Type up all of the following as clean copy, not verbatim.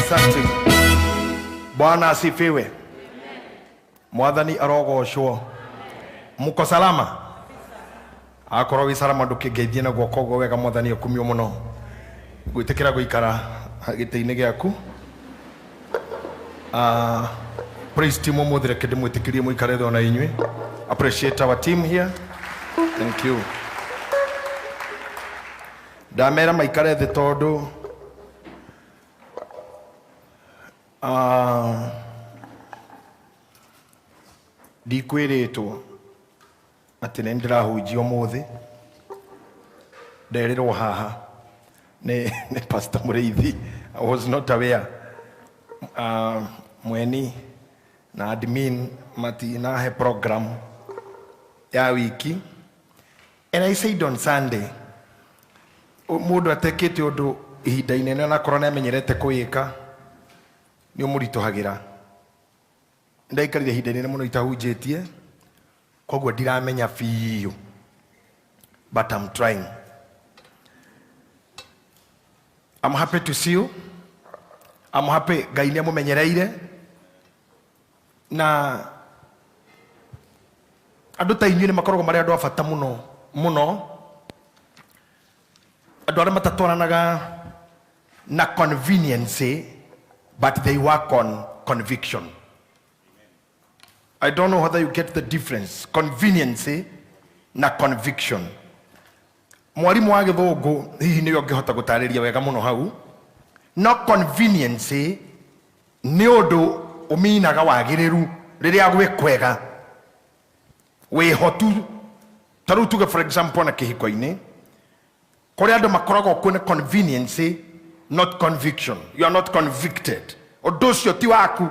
Asante. Bwana asifiwe. Mwathani arogoshwo. Muko salama? Akorwo wi salama ndukigeithie na guoko gwo wega mwathani akumio muno. Gwitikira guikara gite-ini giaku. Praise team omothere kende mwitikirie muikare thona inywe. Appreciate our team here. Thank you. Damera maikare the tondu ndikwiritwo ati ni ndirahunjia umuthi nderirwo haha ni Pastor Mureithi. I was not aware. Mweni na admin matinahe program ya wiki, and I said on Sunday mundu atekete undu ihinda inene na korona amenyerete kuika ni umuritohagira. Ndaikarire ihinda inene muno itahunjitie koguo ndiramenya fiu, but I'm trying. I'm happy to see you. I'm happy Ngai ni amumenyereire na andu ta inyuĩ nĩ makoragwo marĩ andũ a bata muno muno, andũ arĩa matatwaranaga na convenience but they work on conviction. I don't know whether you get the difference, convenience na conviction. Mwarimu wa Gĩthũngũ hihi nĩwe ũngĩhota gũtarĩria wega muno hau. No convenience nĩ ũndũ ũminaga wagĩrĩru rĩrĩa gwĩ kwega wĩhotu. Tarĩu tuge for example na kĩhiko-inĩ kũrĩa andũ makoragwo kwĩna convenience not conviction. You are not convicted. Ũndũ ũcio ti waku,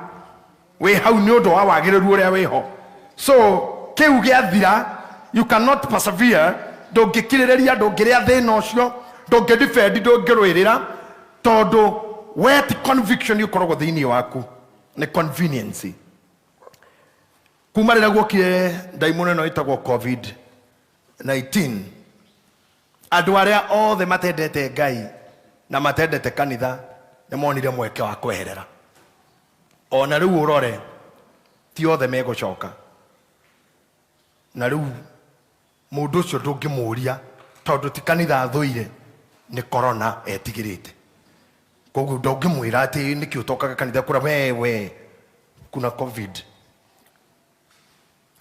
wĩ hau nĩ ũndũ wa wagĩrĩru ũrĩa wĩho. So kĩu gĩathira, you cannot persevere. Ndũngĩkirĩrĩria, ndũngĩrĩa thĩna ũcio, ndũngĩdefend, ndũngĩrũĩrĩra tondũ we ti conviction ũkoragwo thĩinĩ waku, nĩ convenience. Kuma rĩrĩa guokire ndaimono ĩno ĩtagwo COVID-19, andũ arĩa othe matendete Ngai na matendete kanitha nĩ monire mweke wa kweherera. Ona rĩu ũrore ti othe megũcoka, na rĩu mũndũ ũcio ndũngĩmũria tondũ ti kanitha thũire, nĩ corona etigĩrĩte. Koguo ndũngĩmwĩra atĩ nĩkĩ ũtokaga kanitha kũra wewe kuna COVID.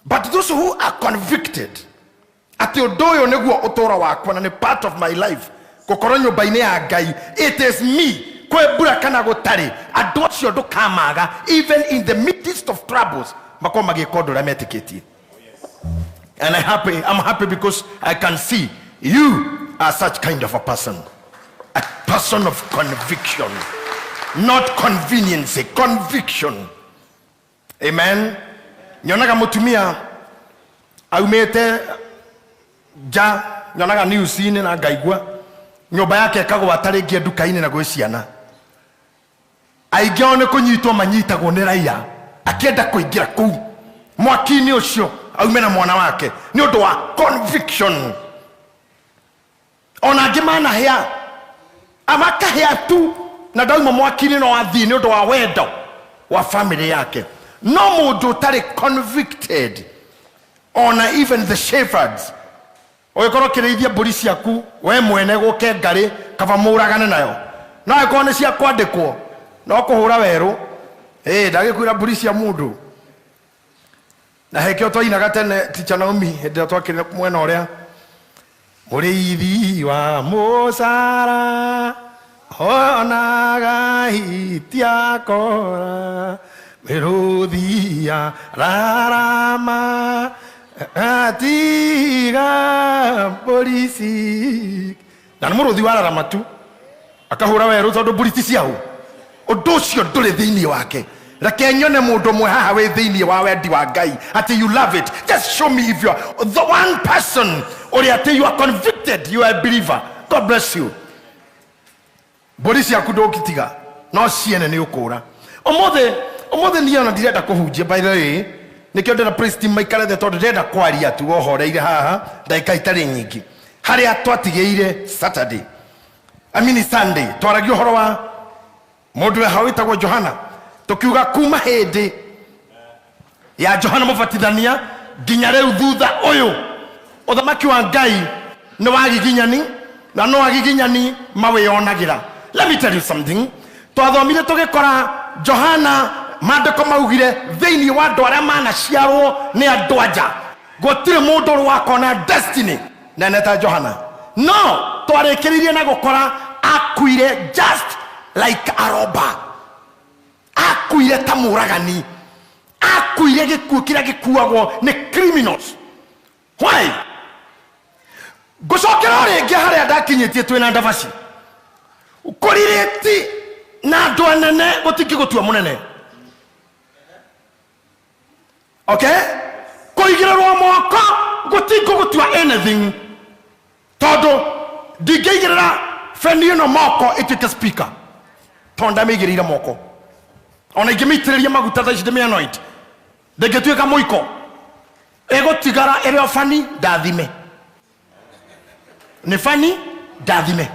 But those who are convicted ati ũndũ ũyũ nĩguo ũtũũro wakwa na nĩ part of my life, gũkorwo nyũmba-inĩ ya Ngai, it is me, kwĩ mbura kana gũtarĩ, andũ acio ndũkamaga even in the midst of troubles makorwo magĩka ũndũ ũrĩa metĩkĩtie. And I'm happy because I can see you are such kind of a person of conviction, not convenience, conviction. Amen. Nyonaga mutumia aumete ja, nyonaga news-inĩ na ngaigua nyũmba yake ĩkagwa atarĩngia nduka-inĩ na gwĩ ciana. Aingĩ ao nĩ kũnyitwo manyitagwo nĩ raia akĩenda kũingĩra kũu mwaki-inĩ ũcio aume na mwana wake nĩ ũndũ wa conviction. Ona angĩ manahĩa amakahĩa tu na ndauma mwaki-inĩ no athiĩ nĩ ũndũ wa wendo wa family yake. No mũndũ ũtarĩ convicted, ona even the shepherds, ũgĩkorwo kĩrĩithia mbũri ciaku we mwene gũke ngarĩ kaba mũragane nayo, no angĩkorwo nĩ cia kwandĩkwo no kũhũra werũ, ndagĩkwĩra mbũri cia mũndũ. Na hekĩo twainaga tene Teacher Naomi hĩndĩ ĩrĩa twakĩrĩ mwena ũrĩa, mũrĩithi wa mũcara onaga itiakora merodia rarama atiga polisi. Na nĩ mũrũthi wa rarama tu akahũra werũ tondũ mbũri ti ciaũ. Ũndũ ũcio ndũrĩ thĩinĩ wake. Reke nyone mũndũ mwe haha wĩ thĩinĩ wa wendi wa Ngai ati you love it. Just show me if you are the one person ũrĩa ati you are convicted, you are a believer. God bless you. Mbũri ciaku ndũngĩtiga no ciene nĩ ũkũra. Ũmũthĩ niĩ ona ndirenda kũhunjia, by the way, nĩkĩo ndĩra praise team maikare thĩ tondũ ndĩrenda kwaria tu ũhoreire haha ndagĩka itarĩ nyingĩ harĩa twatigĩire Saturday, I mean Sunday, twaragia ũhoro wa Mundu we hawitagwo Johana tukiuga kuma hindi ya Johana Mubatithania nginya riu thutha uyu uthamaki wa Ngai ni wagiginyani na no wagiginyani maweyonagira. Let me tell you something. Twathomire tugikora Johana mandiko maugire thiini wa andu aria manaciarwo ni andu anja gutire mundu wakona destiny nene ta Johana. No twarikiririe na gukora akuire just like a robber, akuire ta muragani, akuire gikuo kiria gikuagwo ni criminals. Why? Gucokera ringi haria ndakinyitie twina ndavaci ukuririti na andu anene gutingigutua munene. Okay? Kuigirerwo moko gutingigutua anything. Todo ndingĩigĩrĩra feni ĩno moko ĩtuĩke speaker tondũ ndamĩigĩrĩire moko. Ona ingĩmĩitĩrĩria maguta thaa ici ndĩmĩ-anoint ndĩngĩtuĩka mũiko, ĩgũtigara ĩrĩ o fani ndathime. Nĩ fani ndathime,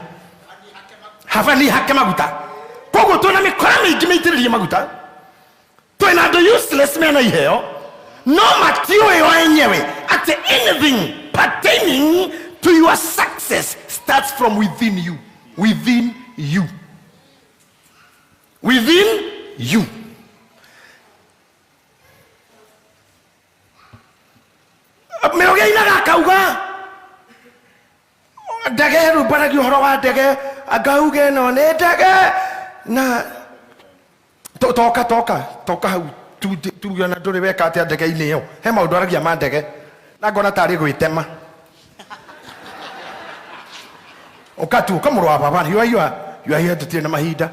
hafani hake maguta. Koguo twĩna mĩkora mĩingĩ mĩitĩrĩrie maguta, twĩna andũ useless mena iheo no matiũĩ o enyewe ati anything pertaining to your success starts from within you. Within you. Within you. Meoge inaga kauga ndege rubara gihoro wa ndege agauge no ne ndege na toka hau tu yana nduri weka ati ndege ini yo he maundu aragia ma ndege na ngona tari gwitema okatu kamuru wa baba you are here to tell na mahinda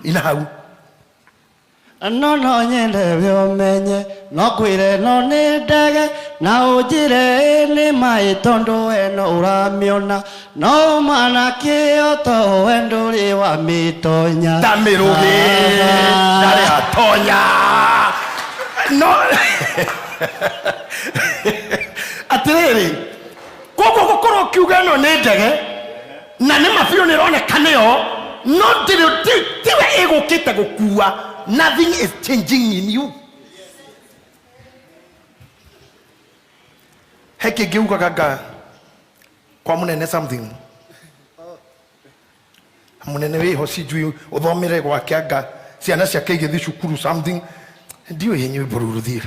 ina hau no nyende byomenye no kwire no ni ndege na ujire ni mai tondu eno uramiona no mana kioto wenduri wa mitonya damiruge dare atonya no atiriri koko kokoro kiuga no ni ndege na ni mafio ni rone kaneo no tiwe ego kita gukua. Nothing is changing in you. Heke geuka gaga kwa munene something. Munene we hosijui uthomere gwake anga ciana ciake igithii cukuru something ndio yenyewe bururuthira.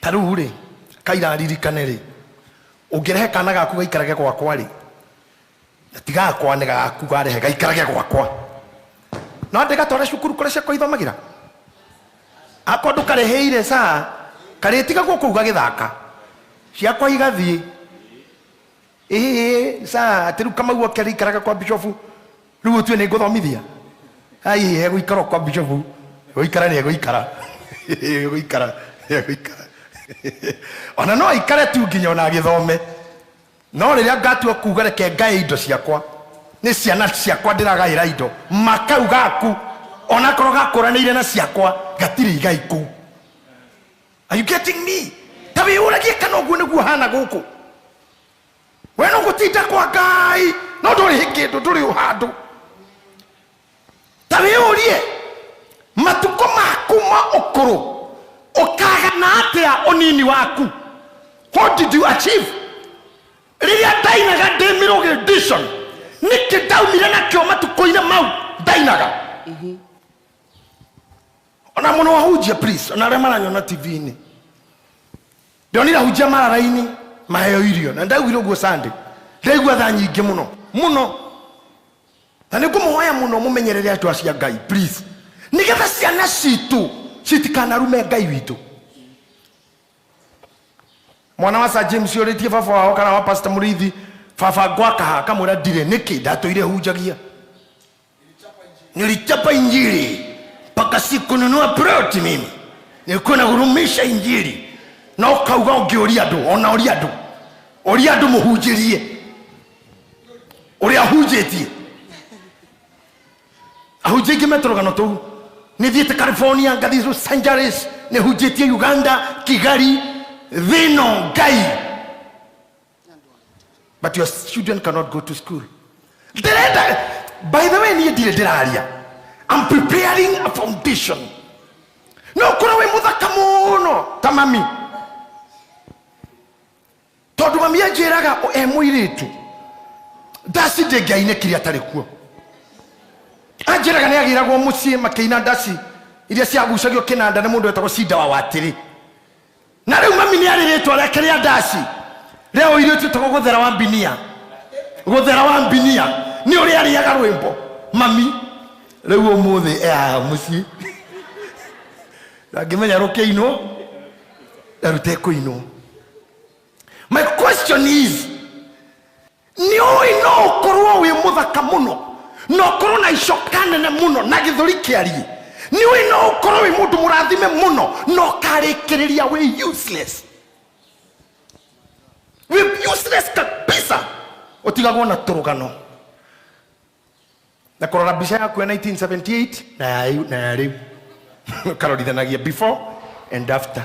Taruri kaira ririkane ri ungirehe kana gaku gaikarage gwakwa ri tiga kwa nega gaku garehe gaikarage gwakwa no ndega tware cukuru kore cia koithomagira ako ndukareheire saa karetiga guku gagithaka ciakwa igathie saa atiru kama guo keri karaga kwa bishofu riu tue ni nguthomithia ai he guikara kwa bishofu guikara ni guikara guikara ona no ikare tu nginya ona githome no riria ngatua kuga reke ngae indo ciakwa ni ciana ciakwa ndiragaira indo makau gaku ona korwo gakuranĩire na ciakwa gatiri igai kuu. Are you getting me? Tabi uragie kana uguo niguo hana guku we no gutinda kwa Ngai no nduri hikindu nduri uhandu tabi urie matuko maku ma ukuru ukagana atia onini waku. What did you achieve? Riria dainaga ndemiroge edition niki daumire na kio matuko-ine mau dainaga ona muno wahujia please ona rema na TV-ini ndionira hujia marara-ini maheo irio na ndagwire uguo Sunday ndaigua tha nyingi muno na ningumuhoya muno mumenyerere atu acia Ngai please nigetha ciana citu citikanarume Ngai witu. Mwana wa Sir James yoritie baba wao kana wa Pastor Murithi baba gwaka haka mura ndire niki ndatoire hujagia nilichapa injili paka siku nunua plot mimi nilikuwa nagurumisha injili na ukauga ungioria andu ona oria andu muhunjirie uria hunjitie ahunjingi metorogano tu nithiete California ngathi Los Angeles ne hunjitie Uganda Kigali Vino Ngai. But your children cannot go to school. By the way, I'm preparing a foundation. No, kuna we muthaka muno tamami. Tondu mami anjiraga mwiritu. Dasi de gaine kiri atari kuo. Anjiraga ne agiragwo mucie makeina dasi. Iria ciagucagio kinanda na mundu etagwo Cinda wa Watiri. Na riu mami ni ariritwo rekeria dasi. Leo iritu etagwo Guthera wa Mbinia. Guthera wa Mbinia ni uri ariaga rwimbo. Mami riu umuthi mucie. Ngimenya rukeino arute kuino. My question is, nioi no korwo we muthaka muno, no korwo na icokane na muno na githuri kiari, nioi no korwo we mundu murathime muno, no karekereria we useless. We useless kabisa. Otigagwo na turugano. Na korora bica yaku ya 1978 na riu karodithanagia before and after.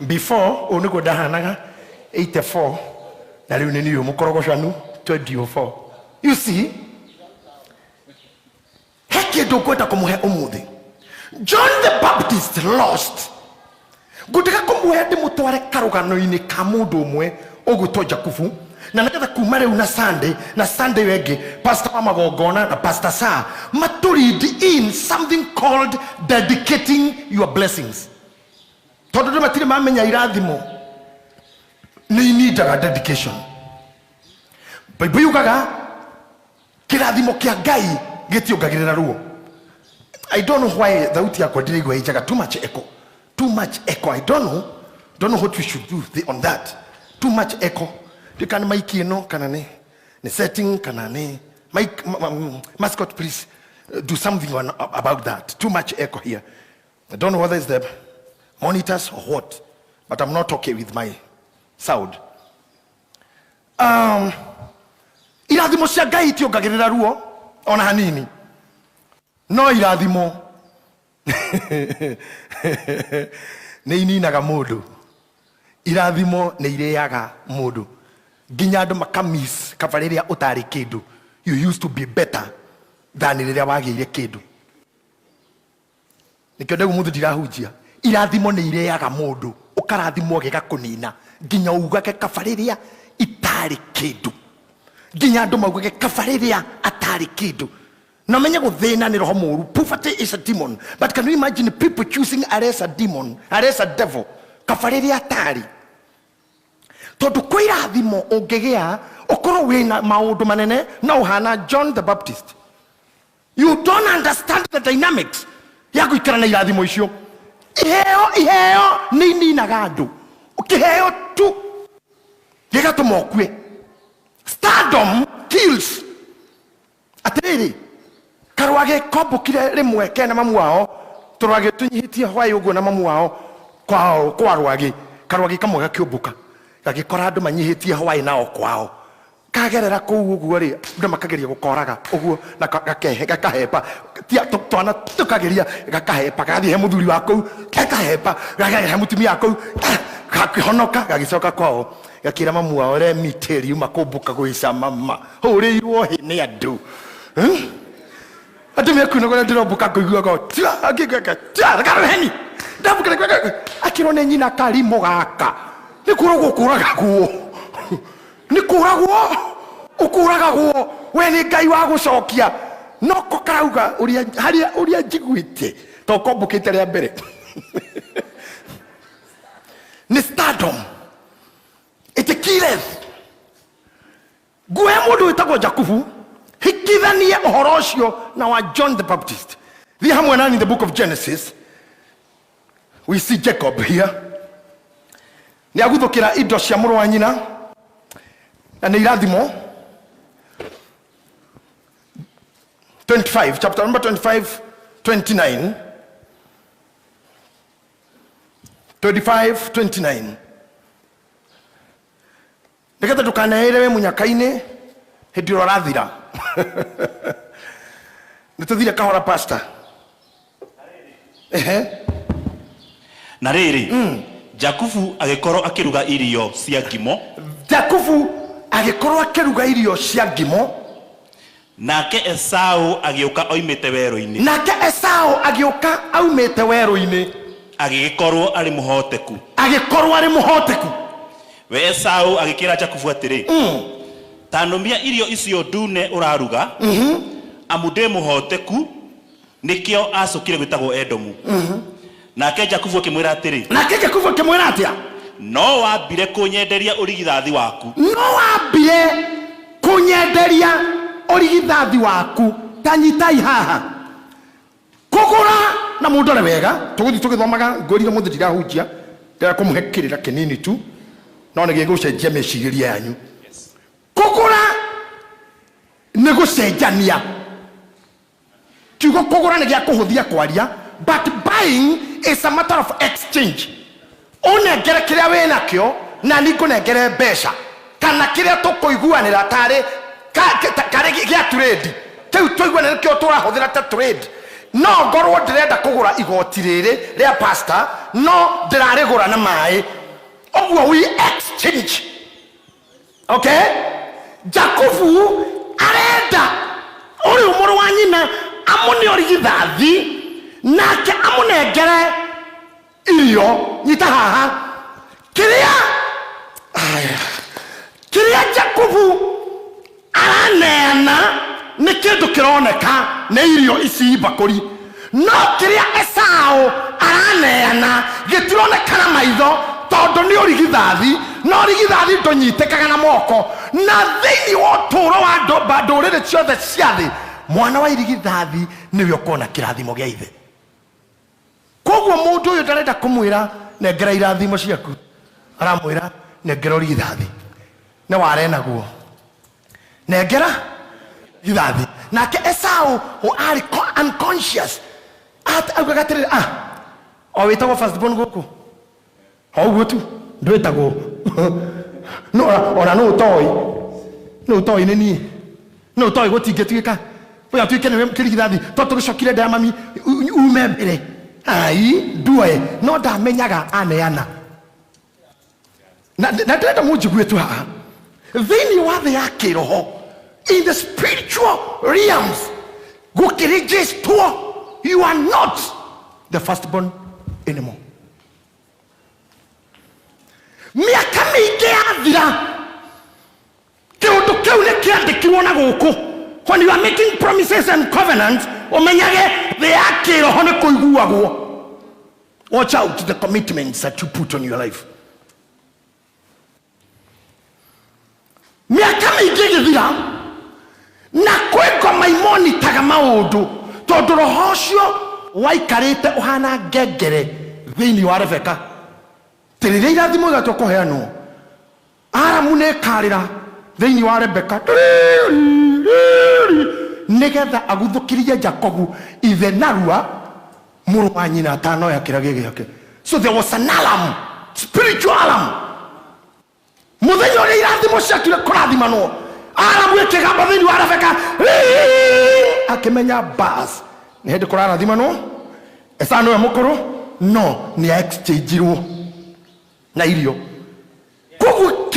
Before oniko dahanaga 84 na riu ni mukorogoshanu 2004. You see, heke dokweta kumuhe umuthi. John the Baptist lost. Gutaka kumuhe de mutware karugano ini kamundo umwe ogutoja kufu. Na nakatha kuma riu na Sunday wenge Pastor Magogona na Pastor Sa maturid in something called dedicating your blessings. Todo matire mamenya irathimo ni need a dedication. Bible yugaga kirathimo kia Ngai getiongagirira ruo. I don't know why thauti yakwa ndirigwa ijaga too much echo. I don't know what we should do on that. Too much echo. You can make kana ne setting kana ne mascot, please do something about that. Too much echo here. I don't know whether it's the monitors or what, but I'm not okay with my sound. Irathimo cia Ngai itiongagirira ruo ona hanini. No irathimo ne ininaga mundu. Irathimo ne ireaga mundu. Ginyado makamis kavaleria utari kindu. You used to be better than riria wagire kindu. Nikyo ndegu mundu dirahujia. Irathimo ne ireaga mundu. Ukarathimo gigakunina. Ginya ugake kavaleria itari kindu. Ginyado magwe kavaleria atari kindu. No menya guthina ni roho muru. Poverty is a demon. But can you imagine people choosing arrest a demon, arrest a devil? Kavaleria atari. Todo kwirathimo ongegea okoro wina maundu manene na uhana John the Baptist. You don't understand the dynamics ya guikara na irathimo icio. Iheo ni nagadu. Ukiheo tu gigatumo kwe. Stardom kills. Atiriri karwage kobukire rimwe kena mamu wao turwage tunyihitie hwai uguo na mamu wao kwao kwa rwage karwage kamwe gakiubuka gagikora andu manyihitie hwai nao kwao kagerera kuu uguo ri ndu makageria gukoraga uguo na gakahepa tia twana tukageria gakahepa gathi he muthuri wako gakahepa gakahe mutumi wako gakihonoka gagicoka kwao gakira mamu wao re miteri makumbuka guica mama hurirwo hi ni andu atu me kuno gona ndirobuka kuigua go gakareheni ndabuka akirone nyina kari mogaka ni kuragwo kuraga guo ni kuragwo ukuraga guo we ni Ngai wa gucokia noko karauga uria njiguite to kombukite ria mbere ni stardom it killeth guo mundu witagwo Jakubu hikithania uhoro ucio na wa John the Baptist. The hamwe nani in the book of Genesis we see Jacob here. Ni aguthukira indo cia muru wa nyina na ni irathimo 25 chapter number 25 29 nikata tukanaelewe munyakaine hediro rathira nituthire kahora pastor na riri Jakubu agikoro akiruga irio cia ngimo. Jakubu agikorwo akiruga irio cia ngimo nake Esau agĩũka oimĩte werũ-inĩ agĩkorwo arĩ mũhoteku we Esau agĩkĩra Jakubu atĩrĩ tanũmia irio icio ndune ũraruga amu ndĩ mũhoteku nĩkĩo acokire gwĩtagwo Edomu nake Jakubu akĩmwĩra atĩrĩ no wambire kũnyenderia ũrigithathi waku tanyitai haha kũgũra na mũndore wega tũgĩthomaga ngũrire mũthĩ ndirahunjia ndĩra kũmũhekĩrĩra kĩnini tu no nĩ gĩgũcenjia meciria yanyu kũgũra nĩ gũcenjania kiugo kũgũra nĩ gĩa kũhũthia kwaria but buying is a matter of exchange ũnengere kĩrĩa wĩnakĩo na nĩngũnengere mbeca kana kĩrĩa tũkũiguanĩra tarĩ gĩa trade kĩu tũiguanĩra kĩo tũrahũthĩra ta trade no ngorwo ndĩrenda kũgũra igoti rĩrĩ rĩa pastor no ndĩrarĩgũra na maĩ ũguo we exchange okay Jakubu arenda ũrĩ mũrũ wa nyina amũne ũrigithathi nake amũnengere irio nyita haha kĩrĩa Jakubu araneana nĩ kĩndũ kĩroneka nĩ irio ici mbakũri no kĩrĩa Esau araneana gĩtironekana maitho tondũ nĩ ũrigithathi no ũrigithathi ndũnyitĩkaga na moko na thĩinĩ wa ũtũũro wa ndũrĩrĩ ciothe cia thĩ mwana wa irigithathi nĩwe ũkona kĩrathimo gĩa ithe koguo mũndũ ũyũ ndarenda kũmwĩra nengera irathimo ciaku aramwĩra nengera ũrigithathi nĩ ware naguo nengera githathi nake Esau arĩ unconscious augaga atĩrĩrĩ o wĩtagwo firstborn gũkũ o ũguo tu ndwĩtagwo ona nũ ũtoĩ nĩ niĩ nũ ũtoĩ gũtingĩtuĩka ũya tuĩke nĩwe kĩrigithathi tondũ tũgĩcokire nda ya mami ume mbere nduoe no ndamenyaga aneana na ndĩrenda mũnjigue tu haha thĩinĩ wa thĩ ya kĩroho in the spiritual realms gũkĩrĩnjĩstwo you are not the firstborn anymore miaka mĩingĩ yathira kĩũndũ kĩu nĩ kĩandĩkirwo na gũkũ when you are making promises and covenants umenyage thĩ ya kĩroho nĩ kũiguagwo watch out the commitments that you put on your life miaka mĩingĩ gĩthira na kwĩ ngoma imonitaga maũndũ tondũ roho ũcio waikarĩte ũhana ngengere thĩinĩ wa Rebeka tĩrĩrĩa irathimo igatwo kũheanwo Aramu nĩ karĩra thĩinĩ wa Rebeka nĩgetha aguthũkirie Jakobu ithe narua mũrũ wa nyina atanoya kĩragĩ gĩake so there was an alarm spiritual alarm mũthenya ũrĩa irathimo ciatire kũrathimanwo Aramu ĩkĩgamba thĩinĩ wa Rebeka akĩmenya bas nĩ hĩndĩ kũrathimanwo Esau nĩwe mũkũrũ no nĩ exchangeirwo na irio koguo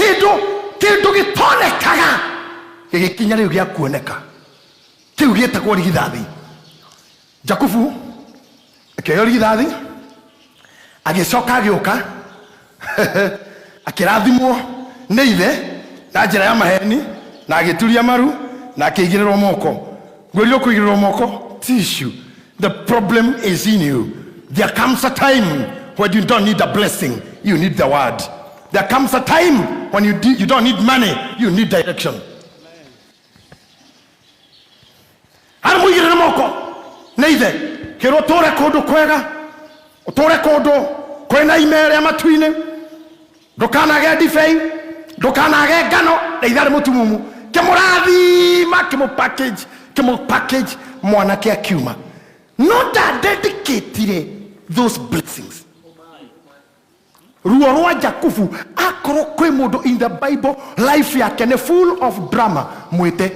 kĩndũ gĩtonekaga gĩgĩkinya rĩu gĩa kuoneka kĩu gĩtagwo ũrigithathi Jakubu akĩoya ũrigithathi agĩcoka agĩũka akĩrathimwo nĩ ithe na njĩra ya maheni na agĩturia maru na akĩigĩrĩrwo moko ngwĩrire kũigĩrĩrwo moko tissue the problem is in you there comes a time when you don't need a blessing you need the word there comes a time when you don't need money you need direction aramũigĩrĩra moko nĩ ithe kĩrwo tũre kũndũ kwega ũtũre kũndũ kwĩna ime rĩa matu-inĩ ndũkanage ndibei ndũkanage ngano na itharĩ mũtumumu kĩmũrathima kĩmũ-package mwanake akiuma no ndadedicatire those blessings ruo rwa Jakubu akorwo kwĩ mũndũ in the Bible life yake nĩ full of drama mwĩte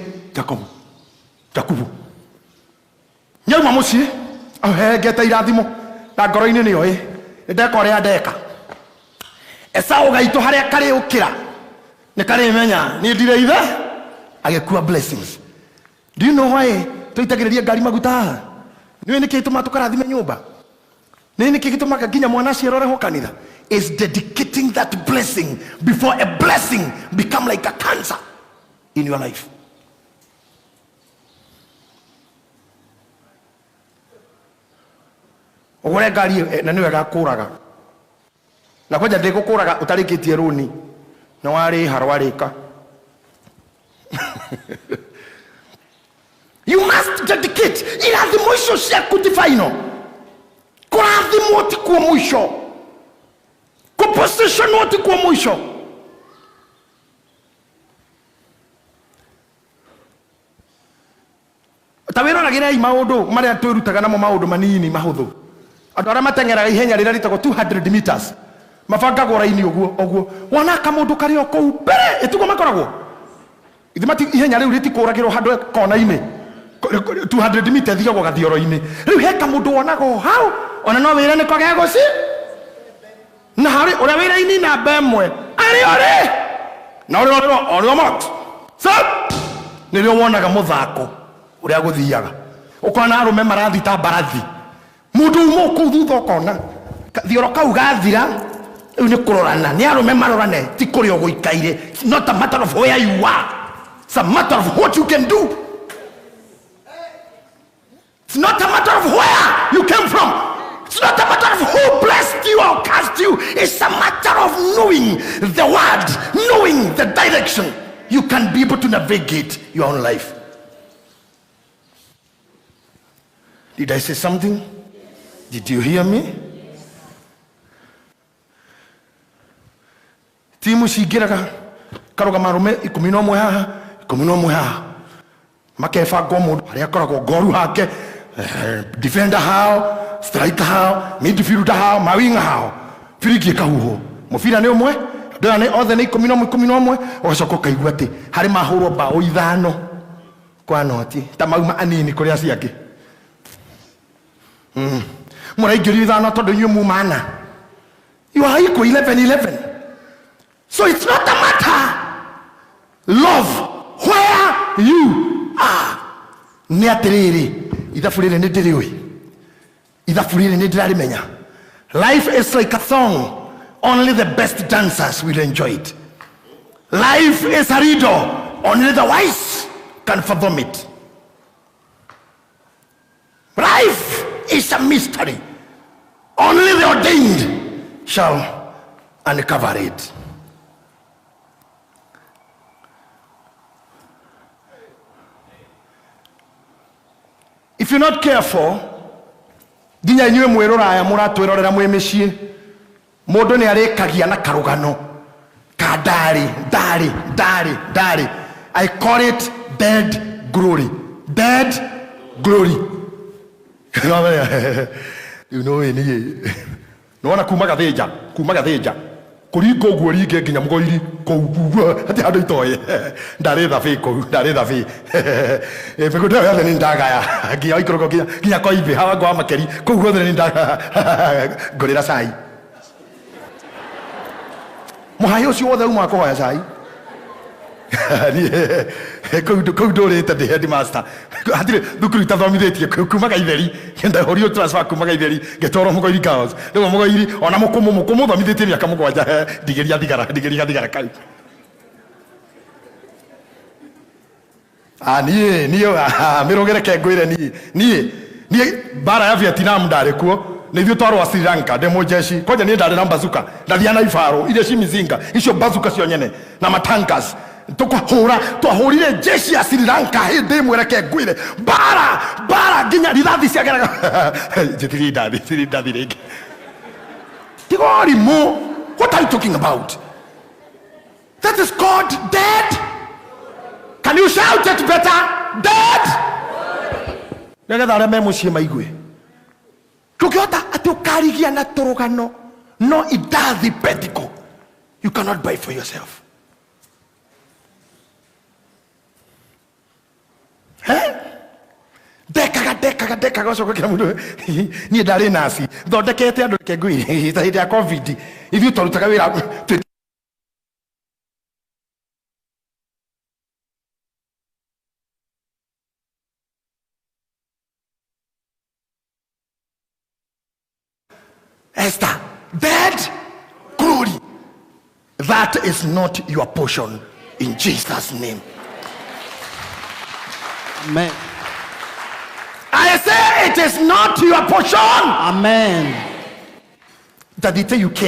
Jakubu nyauma mũciĩ ahengete irathimo na ngoro-inĩ nĩoĩ ndeka ũrĩa ndeka Esau gaitũ harĩa karĩ ũkĩra Nikare menya ni ndire ithe agekua blessings. Do you know why tuitagiriria ngari maguta? Ni niki ituma tukarathime nyumba? Ni niki gituma nginya mwana ciarore ho kanitha? Is dedicating that blessing before a blessing become like a cancer in your life. Ogore ngari na niwe gakuraga. Na kwaja ndikukuraga utarikitie runi. Na wari harwarika. You must dedicate. Irathi mwisho cia final. Kurathi moti kwa mwisho. Kuposition moti kwa mwisho. Tawira nagira maundu maria twirutaga namo maundu manini mahuthu. Andu aria matengeraga ihenya rira ritagwo 200 meters. Mabangagwo raini oguo wana kamundu kari o kou mbere itugo makoragwo ithimati ihenya riu ritikuragirwo handu kona-ini 200 meters thigagwo gathioro-ini riu he kamundu wonago hau ona no wire niko geguci na hari uria wira-ini namba imwe ari na ori mot sap nirio wonaga muthako uria guthiaga ukona arume marathi ta mbarathi mundu umo kou thutha ukona thioro kau gathira. Ni kurorana ni arume marorane ti kuri oguikaire. It's not a matter of where you are, it's a matter of what you can do. It's not a matter of where you came from, it's not a matter of who blessed you or cast you. It's a matter of knowing the word, knowing the direction. You can be able to navigate your own life. Did I say something? Did you hear me? Timu cingiraga karoga marume 11 haha 11 haha makebanga mundu aria akoragwo ngoru hake defender hao striker hao midfielder hao mawinga hao firiki kahuho mubira ni umwe ndane othe ni 11 ugacoka kaigua ati hari mahurwo bao 5 kwa noti ta mauma anini kuri acia angi muraingiri 5 tondu nyu mumana you are equal 11. So it's not a matter, love, where you are. Ni atiriri, idafurire ni ndiriwi. Idafurire ni ndirarimenya. Life is like a song. Only the best dancers will enjoy it. Life is a riddle. Only the wise can fathom it. Life is a mystery. Only the ordained shall uncover it. If you're not careful, ginya inywe mwiroraya muratwirorera mwi micii mundu ni arikagia na karugano ka dari. I call it dead glory. Dead glory. You know ni no wana kumaga thija kuringo guo ringe nginya mugoiri kou ati handu itoye ndari thabi ebekuda ya ni ndagaya nginya ikorogo nginya koibe hawa gwa makeri kou guothe ni ndaga ngorira cai muhayo ucio wothe uma kuhoya cai kou ndurite ndi headmaster hatire thukuru itathomithitie kumaga itheri ngenda horio transfer kumaga itheri ngetoro mugoiri girls ndio mugoiri ona mukumu thomithitie miaka 7 ndigeria thigara kai ni mirogere kengwire ni bara ya Vietnam ndari kuo nithio twarwa Sri Lanka demo jeshi koja ni ndari na bazuka ndathia na ifaro ile shi mizinga icio bazuka cio nyene na matankas twahurire jeshi ya Sri Lanka hindi mwereke ngwire bara nginya rithathi ciageraga njitiri ndathi ringi tigorimu. What are you talking about? That is called dead. Can you shout it better? Dead. Ngetha aria me mucii maigwe tukiota ati ukarigia na turugano no idathi pedico. You cannot buy for yourself. Dekaga ucoka kira mundu ni ndari nasi thondekete andu kengwire ta hindi ya covid ithu torutaga wira Esther, dead glory. That is not your portion in Jesus' name. Amen. I say it is not your portion. Amen. Dadite UK,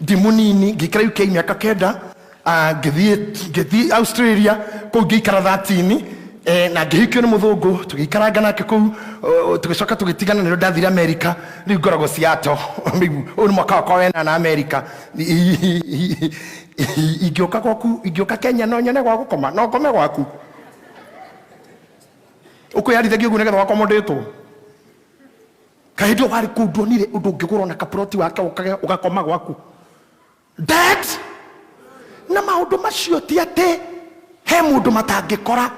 dimunini, gikra UK miaka kenda, githie Australia, ko gikara 13, na gihikio ni muthungu, tugikaranga nake ku, tugicoka tugitigana nero ndathire America, riu ngoragwo Seattle, uyu mwaka wakwa wena na America. Igioka gwaku, igioka Kenya no nyone gwa gukoma, no ngome gwaku. Ukuyarithagio gunege gwa accommodate. Kahidio wari kudonire undu ngigurwo na kaproti wake ugakoma gwaku. That na maundu macio ti ate he mundu matangikora.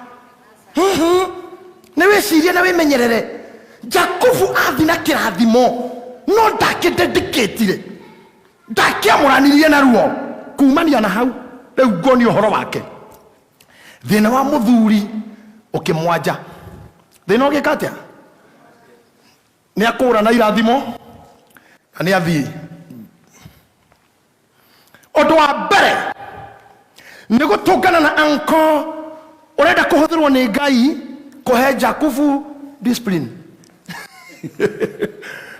Na wecirie na wimenyerere. Jakubu athi na kirathimo no ndakidedicatire. Ndakiamuranirie na ruo kumania na hau riu ngoni uhoro wake. Thina wa muthuri ukimwanja. Thina ugikatia ni akura na irathimo ani athi odo wa mbere ni gutungana na anko urenda kuhuthirwo ni Ngai kuhe Jakubu discipline.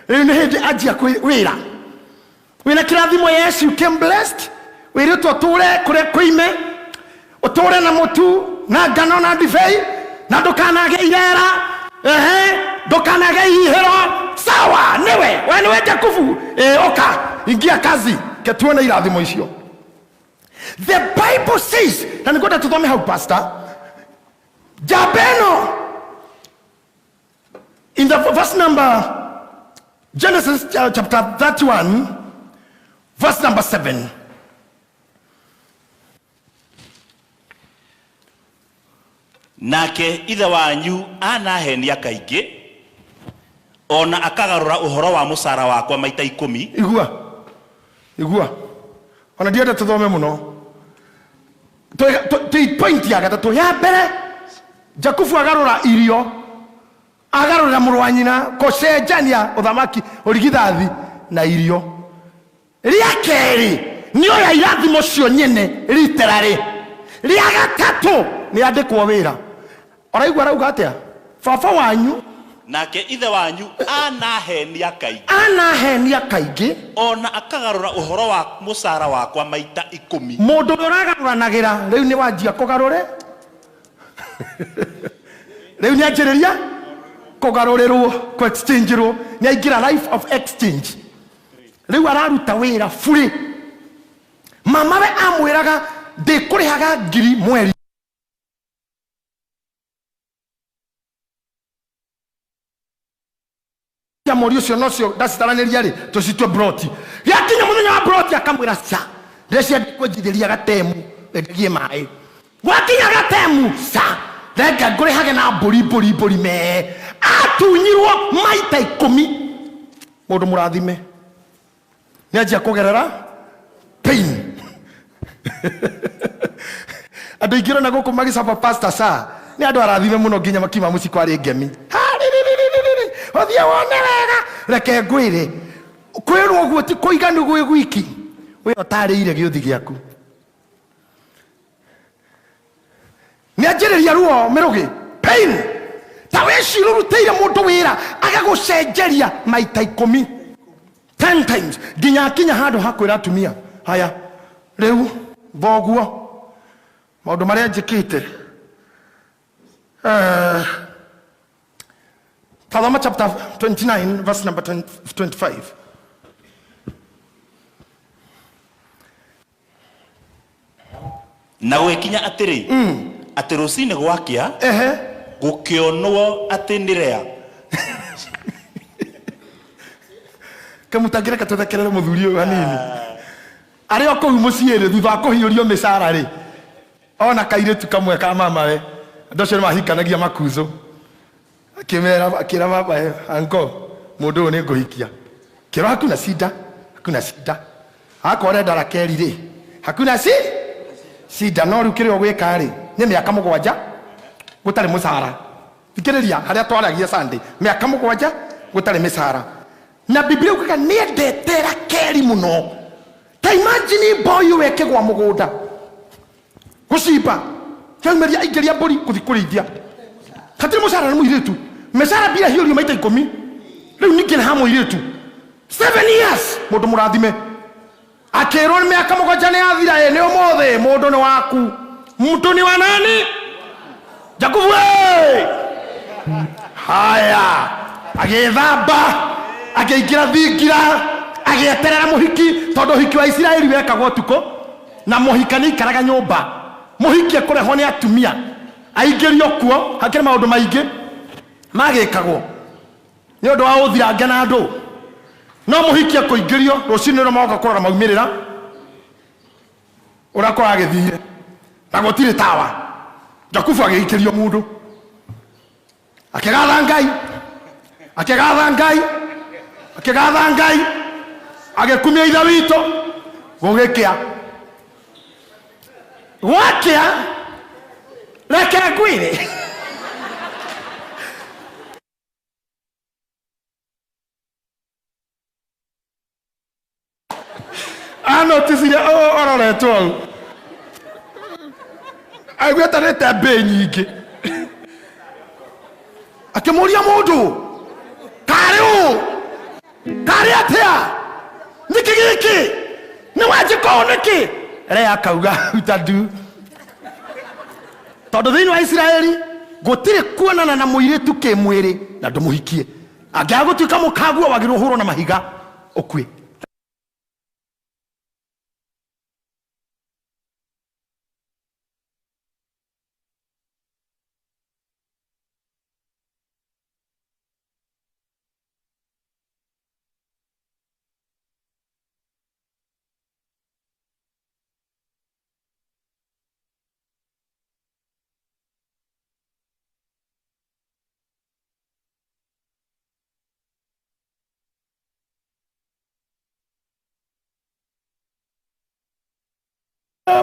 Ni hindi ajia wira wina kirathimo Yesu, you came blessed, wiri tuture kure kuime uture na mutu na ngano na divei na ndukanage irera ndukanage ihero sawa niwe Jakubu oka ingia kazi ketuone irathimo icio. The Bible says, na ngoja tuthome hau pastor, Jabeno in the verse number Genesis chapter 31 verse number 7. Nake ithe wanyu anahenia kaingi ona akagarura uhoro wa musara wakwa maita 10. Igua ona ndienda tuthome muno to point ya gatatu ya mbere Jakubu agarura irio agarura mũrũ wa nyina kocenjania uthamaki urigithathi na irio. Ria keri ni oya irathimo cio nyene literally. Ria gatatu ni andikwo wira. Oraigua rauga atia baba wanyu nake ithe wanyu anahenia kaingi ona akagarura uhoro wa musara wakwa maita 10. Mundu uragaruranagira riu ni wanjia kugarure riu ni anjiriria kugarurirwo ku exchangeirwo ni aingira life of exchange. Riu araruta wira free. Mama we amwiraga ndikurihaga ngiri mweri ya mori ucio nocio ndacitaranĩria ri tucitwe broti yakinya muthenya wa broti akamwira ca ndeci ndikwenjithiria gatemu endegie mai wakinya gatemu ca renga ngurihage na mburi me atunyirwo maita 10. Mundu murathime ni anjia kugerera pain. Andu ingiro na guku magicaba pastor sa ni andu arathime muno nginya makima muciko ari ngemi. Othia wone wega reke ngwire kwirwo guo ti kuiganu gwi gwiki we otarĩire gĩuthi gĩaku ni anjĩrĩria ruo mĩrũgĩ pain ta wĩciria ũrutĩire mũndũ wĩra agagũcenjeria maita 10 times nginya akinya handũ hakwĩra atumia haya rĩu boguo maũndũ marĩa njĩkĩte Talama chapter 29 verse number 25. Na gũkinya atĩrĩ atĩ rũcinĩ gwakia gũkĩonwo atĩ nĩ rea kamũtangĩre katũthekerere mũthuri ũyũ hanini arĩ o kũu mũciĩ thutha wa kũhiũrio mĩcara rĩ ona kairĩtu kamwe ka mama we andũ acio nĩ mahikanagia makuzo akĩra baba anko mũndũ ũyũ nĩ ngũhikia kĩro hakuna shida akore ndarakeri rĩ hakuna shida no rĩu kĩrĩa ũgwĩka rĩ nĩ mĩaka 7 gũtarĩ mũcara thikĩrĩria harĩa twaragia Sunday mĩaka 7 gũtarĩ mĩcara na Biblia ukaga niendete Rakeli muno. Ta imagine boy weke gwa mugunda gucimba kĩaumeria ingĩria mbũri gũthi kũrĩithia hatirĩ mũcara nĩ mũirĩtu mĩcara mbia hiũrio maita 10 rĩu ningĩ nĩ ha mũirĩtu 7 years mũndũ mũrathime akĩrwo nĩ mĩaka 7 nĩ athira nĩ ũmũthĩ mũndũ nĩ waku mtu ni wa nani Jakubu haya agĩthamba agĩikira thingira agĩeterera mũhiki tondũ hiki wa Isiraeli wekagwo tuko na mũhikani ikaraga nyũmba mũhiki ekũrehwo nĩ atumia aingĩrio kuo hakĩrĩ maũndũ maingĩ magĩkagwo nĩ ũndũ wa ũthirange na andũ no mũhiki ekũingĩrio rũcinĩ rũmwe moka kũrora maumĩrĩra ũrakora agĩthire na gũtirĩ tawa Jakubu agĩikĩrio mũndũ akĩgatha Ngai agĩkumia ithe witũ gũgĩkĩa gwakĩa reke ngwĩre anotisire ororetwo aigwetanĩte mbĩ nyingĩ akĩmũria mũndũ karĩ atĩa nĩkĩ gĩkĩ nĩ wanjĩkoo nĩkĩ rĩa akauga utadu tondũ thĩinĩ wa Isiraeli gũtirĩ kuonana na mũirĩtu kĩmwĩrĩ na ndũmũhikie angĩagũtuĩka mũkaguo wagĩrĩirwo hũrwo na mahiga ũkue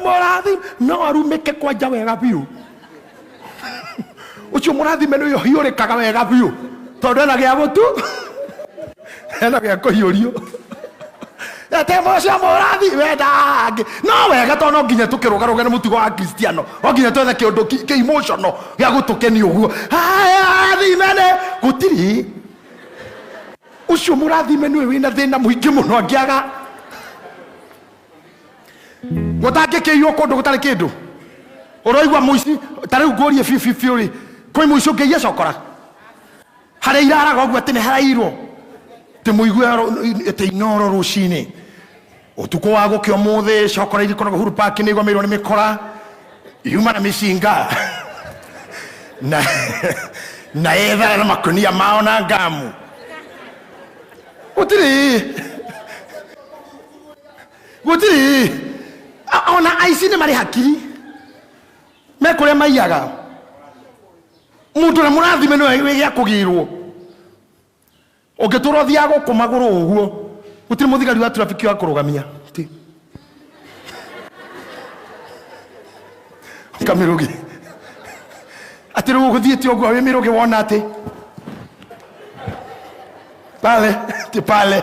mũrathi no arumĩke kwanja wega biũ ũcio mũrathime nĩ hiũrĩkaga wega biũ tondũ ena gĩa gũtu ena gĩa kũhiũrio etemo cia mũrathi wendange no wega tondũ no nginya tũkĩrũgarũge nĩ mũtugo wa Kristiano no nginya twethe kĩũndũ kĩ-emotional gĩa gũtũkenia ũguo thimene gũtirĩ ũcio mũrathime nĩwe wĩna thĩna mũingĩ mũno angĩaga gũtangĩkĩirwo kũndũ gũtarĩ kĩndũ ũroigua mũici ta rĩu ngũrie biũ rĩ kwĩ mũici ũngĩiya cokora harĩa iraraga ũguo atĩ nĩ harairwo tĩ mũigue atĩ inoro rũcinĩ ũtukũ wa gũkĩa ũmũthĩ cokora irikoragwo Uhuru Park nĩ igũmĩirwo nĩ mĩkora yuma na mĩcinga na ethara na makonia mao na ngamu gũtirĩ ona aici nĩ marĩ hakiri me kũrĩa maiyaga mũndũ na mũrathime nĩwe gĩa kũgĩrwo ũngĩtũra ũthiaga gũkũ magũrũ ũguo gũtirĩ mũthigari wa trafiki wa kũrũgamia kamĩrũgi atĩ rĩu ũgũthiĩte ũguo wĩ mĩrũgi wona atĩ pale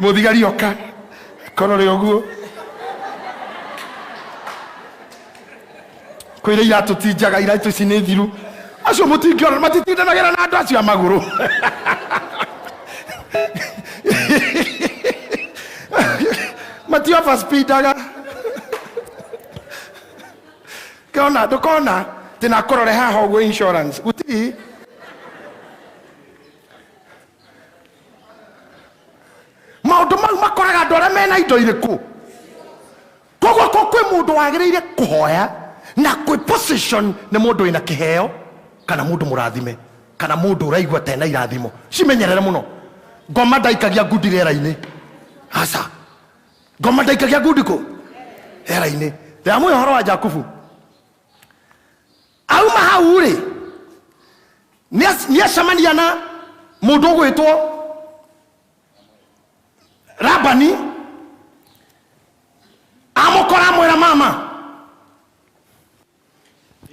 mũthigari oka korore ũguo kwĩrĩ iratũ tinjaga iratũ ici nĩ thiru acio mũtingĩona matitindanagĩra na andũ acio a magũrũ matiofa speedaga kona ndũkona tĩna kũrore haha ũguo insurance gũtirĩ maũndũ mau makoraga andũ arĩa mena indo irĩkũ koguo kwĩ mũndũ wagĩrĩire kũhoya na kwĩ position nĩ mũndũ wĩna kĩheo kana mũndũ mũrathime kana mũndũ ũraigua tena irathimo cimenyerere mũno ngoma ndaikagia ngundi rĩera-inĩ aca ngoma ndaikagia ngundi kũ rĩera-inĩ ndĩramwĩra ũhoro wa Jakubu auma hau rĩ nĩacemania na mũndũ ũgwĩtwo Labani amũkora mwĩra mama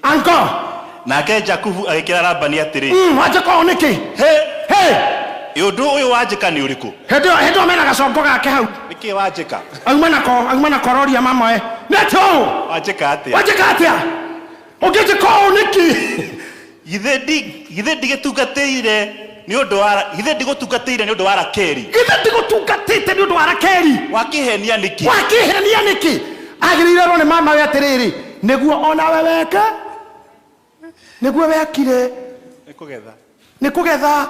anko nake Jakubu agĩkĩra Labani atĩrĩ wanjĩkorwo nĩkĩ Yundu uyu wajika ni uriku. Hedo mena gacongo gake hau. Niki wajika. Auma na kororia mama we. Neto. Wajika atia. Wajika atia. Ogete ko niki. Githe ndigetungatĩire nĩ ũndũ wa githe ndigũtungatĩire nĩ ũndũ wa Rakeri. Githe ndigũtungatĩte nĩ ũndũ wa Rakeri. Wakĩhenia nĩkĩ? Wakĩhenia nĩkĩ? Agĩrĩirwo nĩ mama we atĩrĩrĩ nĩguo ona we weke nĩguo wekire nĩ kũgetha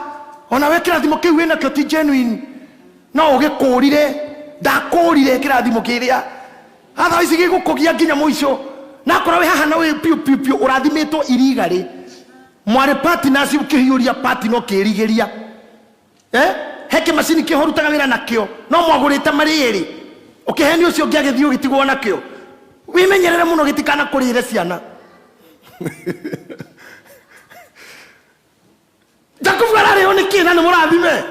ona we kĩrathimo kĩu wĩna kĩo ti genuine no ũgĩkũrire ndakũrire kĩrathimo kĩrĩa atha ici gĩgũkũgia nginya mũico na korwo wĩ haha na wĩ piu ũrathimĩtwo irigarĩ mware partners ukĩhiũria party no kĩrigĩria heke macini kĩhorutaga wĩra nakĩo no mwagũrĩte marĩ erĩ ũkĩheni ũcio ũngĩagĩthiĩ ũgĩtigwo nakĩo wimenyerere mũno gĩtikana kũrĩre ciana Jakubu ararĩo nĩkĩ na nĩ mũrathime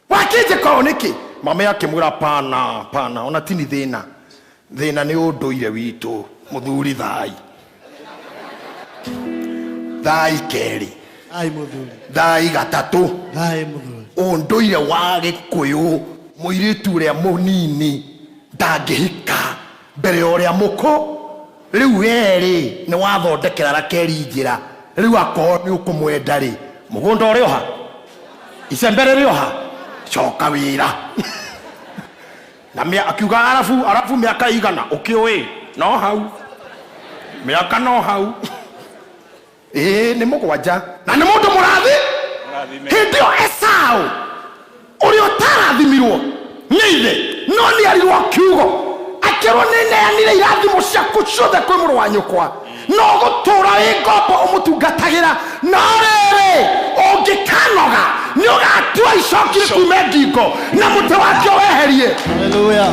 wakĩnje kwao nĩkĩ mama yake mwĩra pana ona tini thĩna nĩ ũndũire witũ mũthuri thai thai keri ai muthuri thai gatatu thai muthuri ũndũire wa Gĩkũyũ mũirĩtu ũrĩa mũnini ndangĩhika mbere ya ũrĩa mũkũ rĩu werĩ nĩ wathondekera Rakeri njĩra rĩu akorwo nĩ ũkũmwenda rĩ mũgũnda ũrĩ oha icembe rĩrĩ oha coka wĩra na akiuga arabu mĩaka igana ũkĩũĩ no hau mĩaka no hau nĩ mũgwanja na nĩ mũndũ mũrathi hĩndĩ ĩyo Esaũ ũrĩa ũtarathimirwo nĩ ithe no nĩ arirwo kiugo akĩrwo nĩ neanire irathimo ciaku ciothe kwĩ mũrũ wa nyũkwa no gũtũũra wĩ ngombo ũmũtungatagĩra no rĩrĩ ũngĩkanoga nĩ ũgatua icoki rĩkuume ngingo na mũtĩ wakĩo weherie haleluya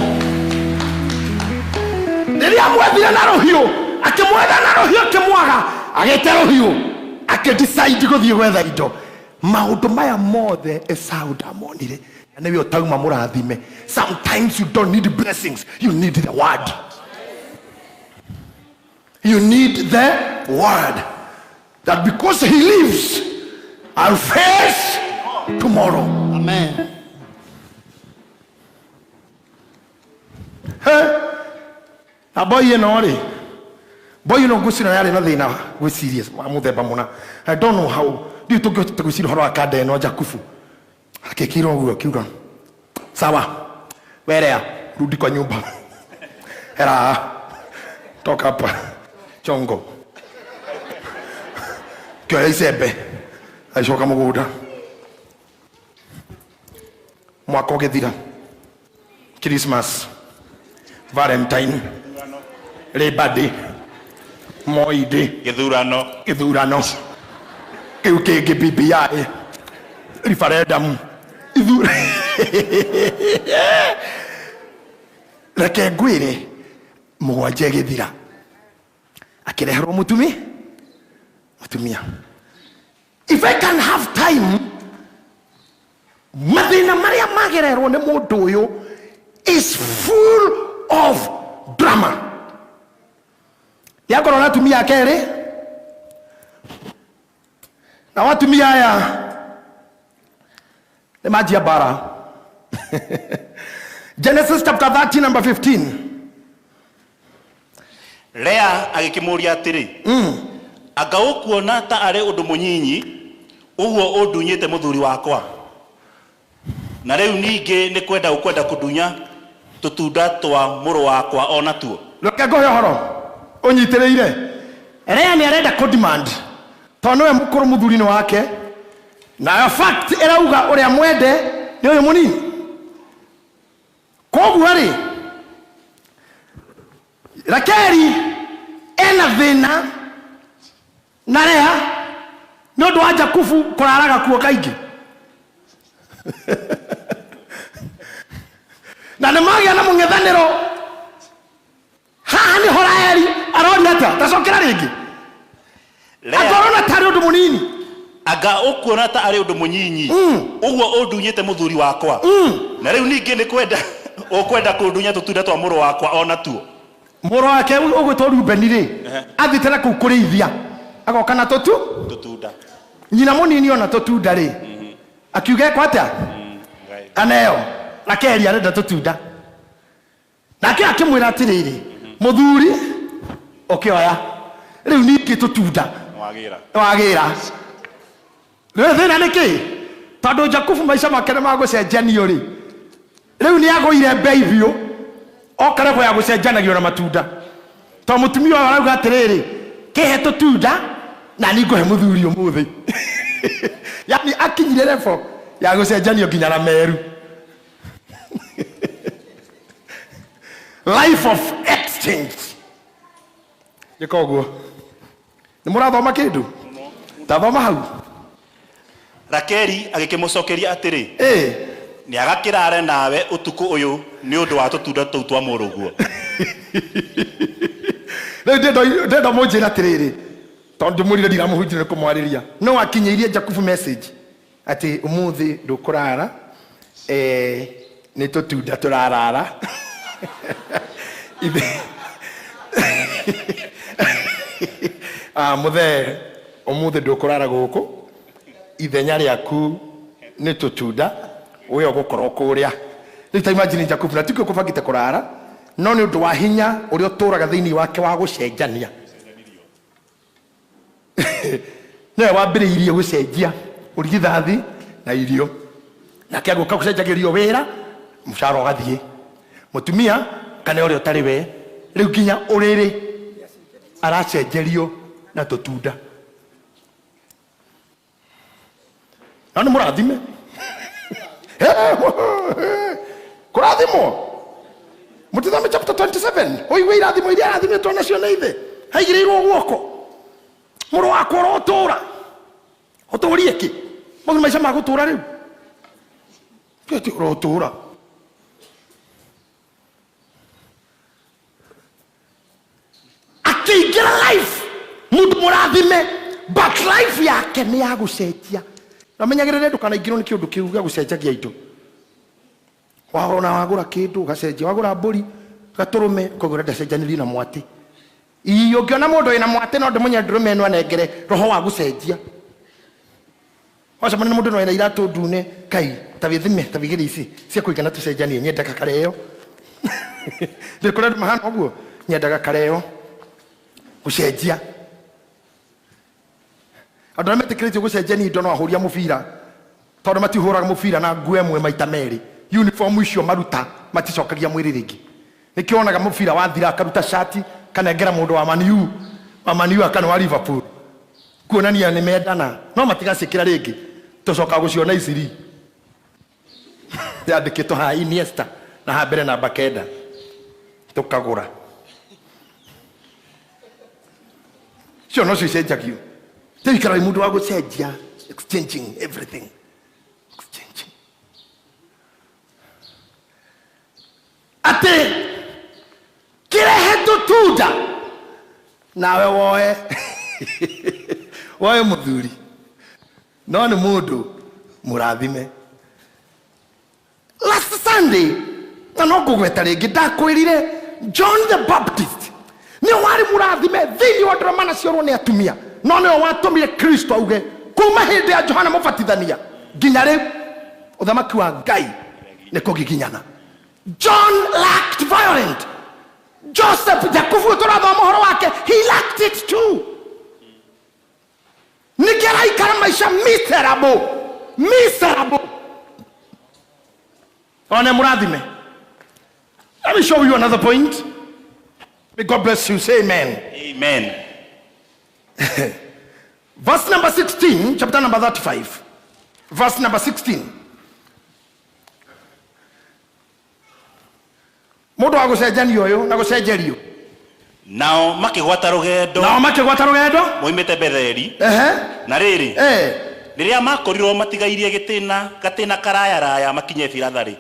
rĩrĩa mwethire na rũhiũ akĩmwetha na rũhiũ akĩmwaga agĩte rũhiũ akĩdecide gũthiĩ gwetha indo maũndũ maya mothe Esaũ ndamonire na nĩwe ũtauma mũrathime sometimes you don't need blessings you need the word you need the word that because he lives I'll face tomorrow amen na boy no ri boy no gusina yari na thina we serious muthemba muna I don't know how do to get to gusina horo akade no Jakubu akekiro guo kiuga sawa werea rudi kwa nyumba era toka hapa chongo kyo isebe aishoka muguda mwaka ũgĩthira Christmas Valentine Labor Day Moi Day gĩthurano kĩu kĩngĩ BBI referendum reke ngwĩre mũgwanja gĩthira akĩreherwo mũtumia if I can have time mathĩna marĩa magererwo nĩ mũndũ ũyũ is full of drama yakorwo na atumia akerĩ na watumia aya nĩ manjia mbara Genesis chapter 13 number 15 Lea agĩkĩmũria atĩrĩ anga ũkuona ta arĩ ũndũ mũnyinyi ũguo ũndunyĩte mũthuri wakwa na rĩu ningĩ nĩ kwenda ũkwenda kũndunya tũtunda twa mũrũ wakwa ona tuo reke ngũhe ũhoro ũnyitĩrĩire Lea nĩ arenda kũdemand tondũ nĩwe mũkũrũ mũthuri-inĩ wake na fact ĩrauga ũrĩa mwende nĩ ũyũ mũnini koguo rĩ Rakeri ena thĩna na Lea nĩ ũndũ wa Jakubu kũraraga kuo kaingĩ na nĩ magĩa na mũng'ethanĩro haha nĩho Raheli aroria atĩa tacokera rĩngĩ akorona tarĩ ũndũ mũnini anga ũkuona ta arĩ ũndũ mũnyinyi ũguo ũndunyĩte mũthuri wakwa na rĩu ningĩ nĩ kwenda ũkwenda kũndunya tũtunda twa mũrũ wakwa ona tuo mũrũ wake ũgwĩtwo Rubeni rĩ athiĩte na kũu kũrĩithia agoka na tũtunda nyina mũnini ona tũtunda rĩ akiuga kwata aneo Rakeri arenda tutunda nake akimwira atiriri muthuri okioya riu niki tutunda wagira riu thina niki tondu Jakubu maisha make ni magucenjanio ri riu ni agoire mbei biu okare kwa gucenjanagio na matunda to mutumia wa arauga atiriri kihe tutunda na ninguhe muthuri umuthi yani akinyire level ya gucenjanio nginya na meru life of exchange yikoguo ni murathoma kindu tathoma hau Rakeri agikimucokeria atiri ni agakirare nawe utuku uyu ni undu wa tutunda tou twa muruguo ndenda munjira atiriri tondu murire ndigamuhunjire kumwariria no akinyeirie Jakubu message ati umuthi ndukurara ni tutunda turarara muthe umuthi ndukurara guku ithenya riaku ni tutunda we ogukorwo kuria riu imagine Jakubu na tikio kubangite kurara no ni undu wa hinya uri uturaga thiini wake wa gucenjania ne wambiriirie gucenjia urigithathi na irio na kiago ka gucenjagirio wira mushara ugathie mutumia kana uri utari we riu ginya uriri aracenjerio na tutunda ani murathime kurathimo mutithame chapter 27 oiwe irathimo iria arathimetwo nacio na ithe haigirirwo guoko muru wakwa urotura uturie ki mundu maisha magutura riu kiti urotura akiingira life mundu murathime but life yake ni ya gucenjia namenyagirire ndukanaingirwo ni kiundu kiu gya gucenjagia indo waona wagura kindu gacenjia wagura mburi gaturume kugura ndacenjanirie na mwati iyo ngiona mundu ina mwati no ndimunye ndurume eno anengere roho wa gucenjia wacamana mundu no ina iratu ndune kai tabithime tabigiri ici cia kuigana tucenjanie nyendaga kareo ndikora mahana oguo nyendaga kareo gucenjia andu metikirite gucenjania indo no ahuria mubira tondu matihuraga mubira na nguo emwe maita meri uniform icio maruta maticokagia mwiri ringi nikionaga mubira wathira akaruta shati kana ngera mundu wa maniu akana wa Liverpool kuonania ni mendana no matigacikira ringi tucoka guciona iciri yandikitwo ha Iniesta na ha mbere namba kenda tukagura cio no cicenjagio tikara mundu wa gucenjia exchanging everything exchanging ate kirehe tutunda nawe woe woe muthuri no ni mundu murathime last Sunday no kugweta ringi ndakwirire John the Baptist ni wari murathime thini wa ndramana ciorwo ni atumia no ne watumire Kristo auge kuma hindi ya Johana mubatithania nginya riu uthamaki wa Ngai ni kugiginyana John lacked violent Joseph Jakubu turathoma mohoro wake he lacked it too nikera ikara maisha miserable one murathime. Let me show you another point. May God bless you. Say amen. Amen. Verse number 16, chapter number 35. Verse number 16. Mundu wa gucenjania uyu na gucenjerio. Nao makigwata rugendo. Moimete Betheli. Na riri. Riria makorirwo matigairie gatina karaya makinye Firathari.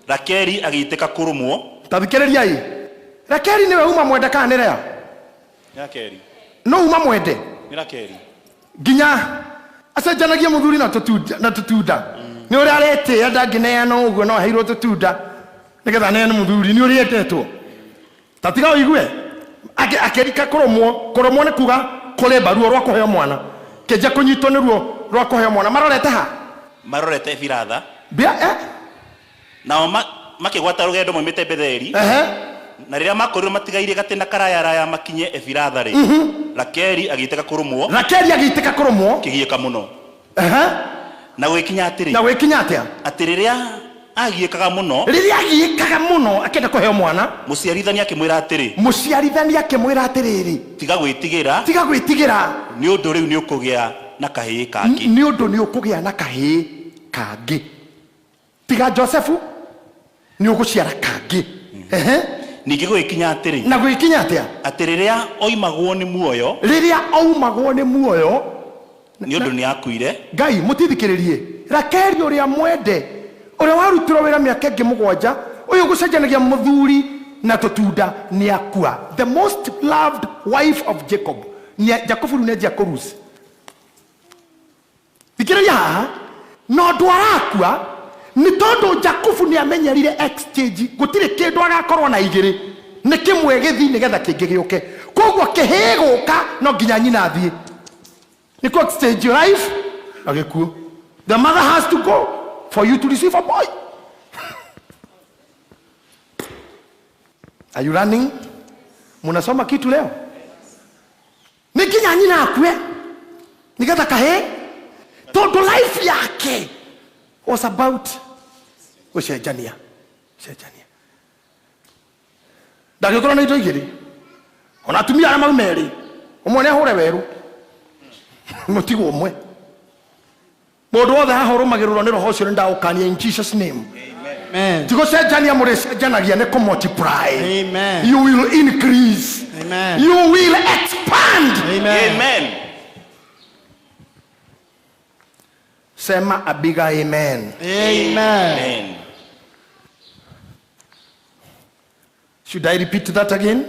Rakeri agiteka kurumwo. Tathikiriria Rakeri niwe uma mwende kana ni Lea? Rakeri. No uma mwende. Ni Rakeri. Ginya acenjanagia muthuri na tutunda. Ni uri arete ndangineana uguo no hairwo tutunda. Nigetha neane muthuri ni uri etetwo. Tatiga oigue. Akerika kurumwo ni kuga kuremba ruo rwa kuheo mwana. Keja kunyitwo ni ruo rwa kuheo mwana. Marorete ha. marorete biratha bia nao makigwata rugendo moimite Betheli na riria makorwo matigaire gatina karaya makinye Efiratha ri Rakeli agiteka kurumwo kigieka muno na gwikinya atia atiriria agiekaga muno akenda kuheo mwana muciarithania akimwira atiriri tiga gwitigira ni undu riu ni ukugia na kahii kangi tiga Josefu ni uguciara kangi ningi gwikinya atiri na gwikinya atia atiriria oimagwo ni muoyo ni undu ni akuire Ngai mutithikiririe Rakeli uria mwende uria warutirwo wira miaka ingi 7 uyu gucenjanagia muthuri na tutunda ni akua the most loved wife of Jacob ni Jacob ni Jacob thikiriria haha no dwarakua ni tondu Jacob ni amenyerire exchange gutire kindu agakorwo na igiri ni kimwe githi ni getha kingi giuke kogwo kihiguka no nginya nyina athie ni ko exchange your life agikuo the mother has to go for you to receive a boy. Are you running? Munasoma kitu leo? Ni nginya nyina akue ni getha kahe tondu life yake was about ucenjania ndagikora na ito igiri ona atumia ara mau meri umwe ne ahure weru mutigo umwe mundu wothe ahorumagirwo ni roho ucio ni ndaukania in Jesus name amen tigo cenjania muri cenjanagia ni multiply amen you will increase amen you will expand amen sema a bigger amen amen should I repeat that again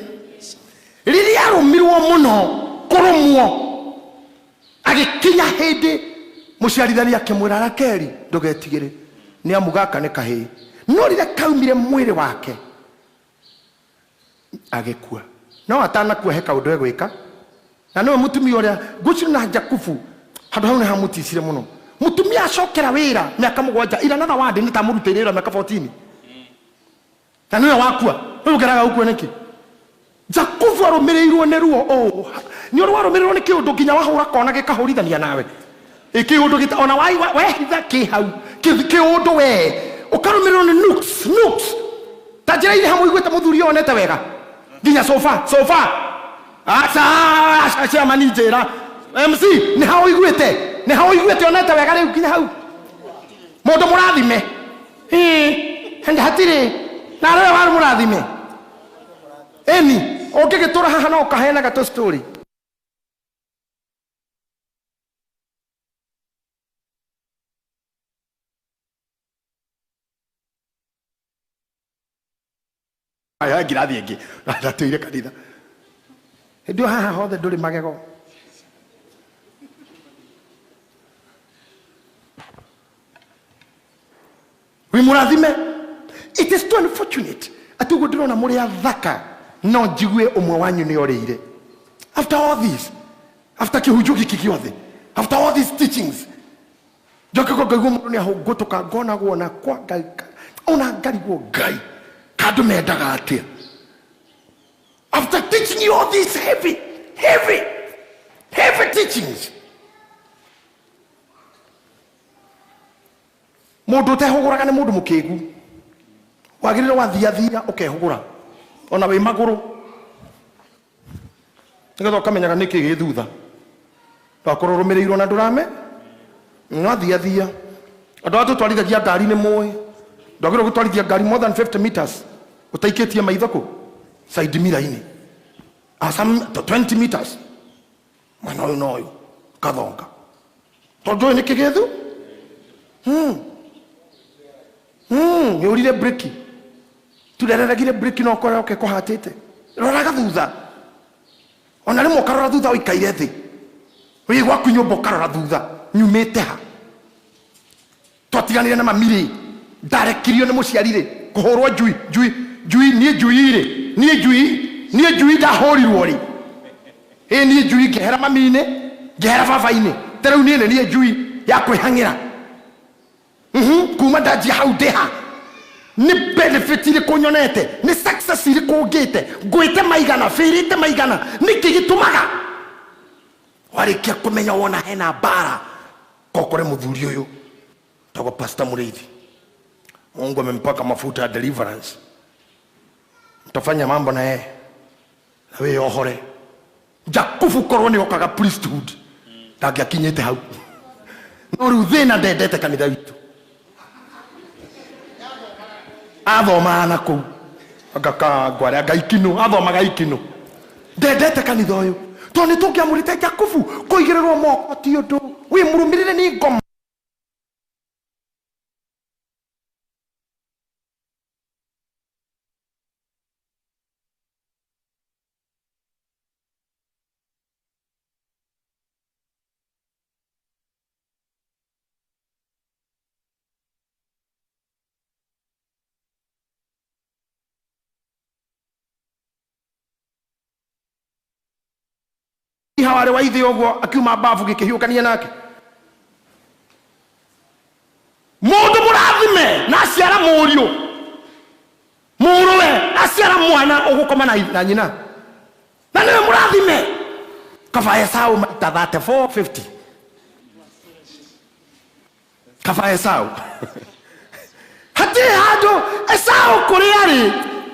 riri arumirwo muno kurumwo agikinya hindi muciarithania akimwira Rakeli ndugetigire ni amugaka ni kahii no rire kaumire mwiri wake agikua no atanakua heka undu egwika na no mutumia uria guci na Jakubu handu hau ni hamuticire muno mutumia acokera wira miaka 7 ira natha wandi ni tamurutire wira miaka 14 na no wakua ugeraga ukue niki Jakubu arumirirwo ni ruo ni uri warumirirwo ni kiundu nginya wahura kona gikahurithania nawe ikiundu gita ona wehitha kihau kiundu we ukarumirirwo ni nooks tajira ile hamu igweta muthuri onete wega nginya sofa acha manijera MC ni hao igwete onete wega riu nginya hau mundu murathime henda hatire na rewe waru murathime eni okigitura haha no kahena gato story aya girathi ingi ndatuire kanitha ndio haha hothe nduri magego we murathime it is too unfortunate atugo ndirona muri athaka no njigwe umwe wanyu ni orire after all this after kihujuki kikiothe after all these teachings jokeko gaiguo mundu ni ahugutuka ngona guona kwa ngai ona ngarigwo ngai kadu mendaga atia after teaching you all these heavy teachings mundu tehuguraga ni mundu mukigu wagirira wathiathia ukehugura ona we maguru nigetha ukamenyaga niki gi thutha twakorwo rumirirwo na ndurame ngathiathia andu atu twarithagia ngari ni moe ndagirwo gutwarithia ngari more than 50 meters utaikitie maithoko side mirror-ini some 20 meters mwana uyu no uyu kathonga tondu ni kigethu ni urire breki turereragire breki no kora oke kuhatite roraga thutha ona rimwe karora thutha uikaire thi wi gwaku nyumba karora thutha nyumite ha twatiganire na mamiri ndarekirio ni muciarire kuhurwo njui nie njui ndahurirwo ri nie njui ngehera mamine ngehera baba-ini tereu nie njui ya kwihangira kuma ndaji hau deha ni benefit ile kunyonete ni success ile kugite gwite maigana firite maigana ni kigitumaga warikia kumenya wona hena bara kokore muthuri uyu togo Pastor Muriithi. Mungu amempaka mafuta ya deliverance, mtafanya mambo na yeye na wewe ohore jakufu koroni okaga priesthood tagia kinyete hau no ruthina ndendete kanitha witu athoma na ku agaka gware gaikino athoma gaikino ndendete kanitha uyu to ni tukiamurite jakufu kuigirerwo moko ti undu wi murumirire ni ngoma haware waithi ogwo akiuma bafu gikihiukania nake mundu murathime na aciara murio muruwe aciara mwana ugukoma na nyina na niwe murathime kafaye sawa maita 3450 kafaye sawa hati hado esau kuriari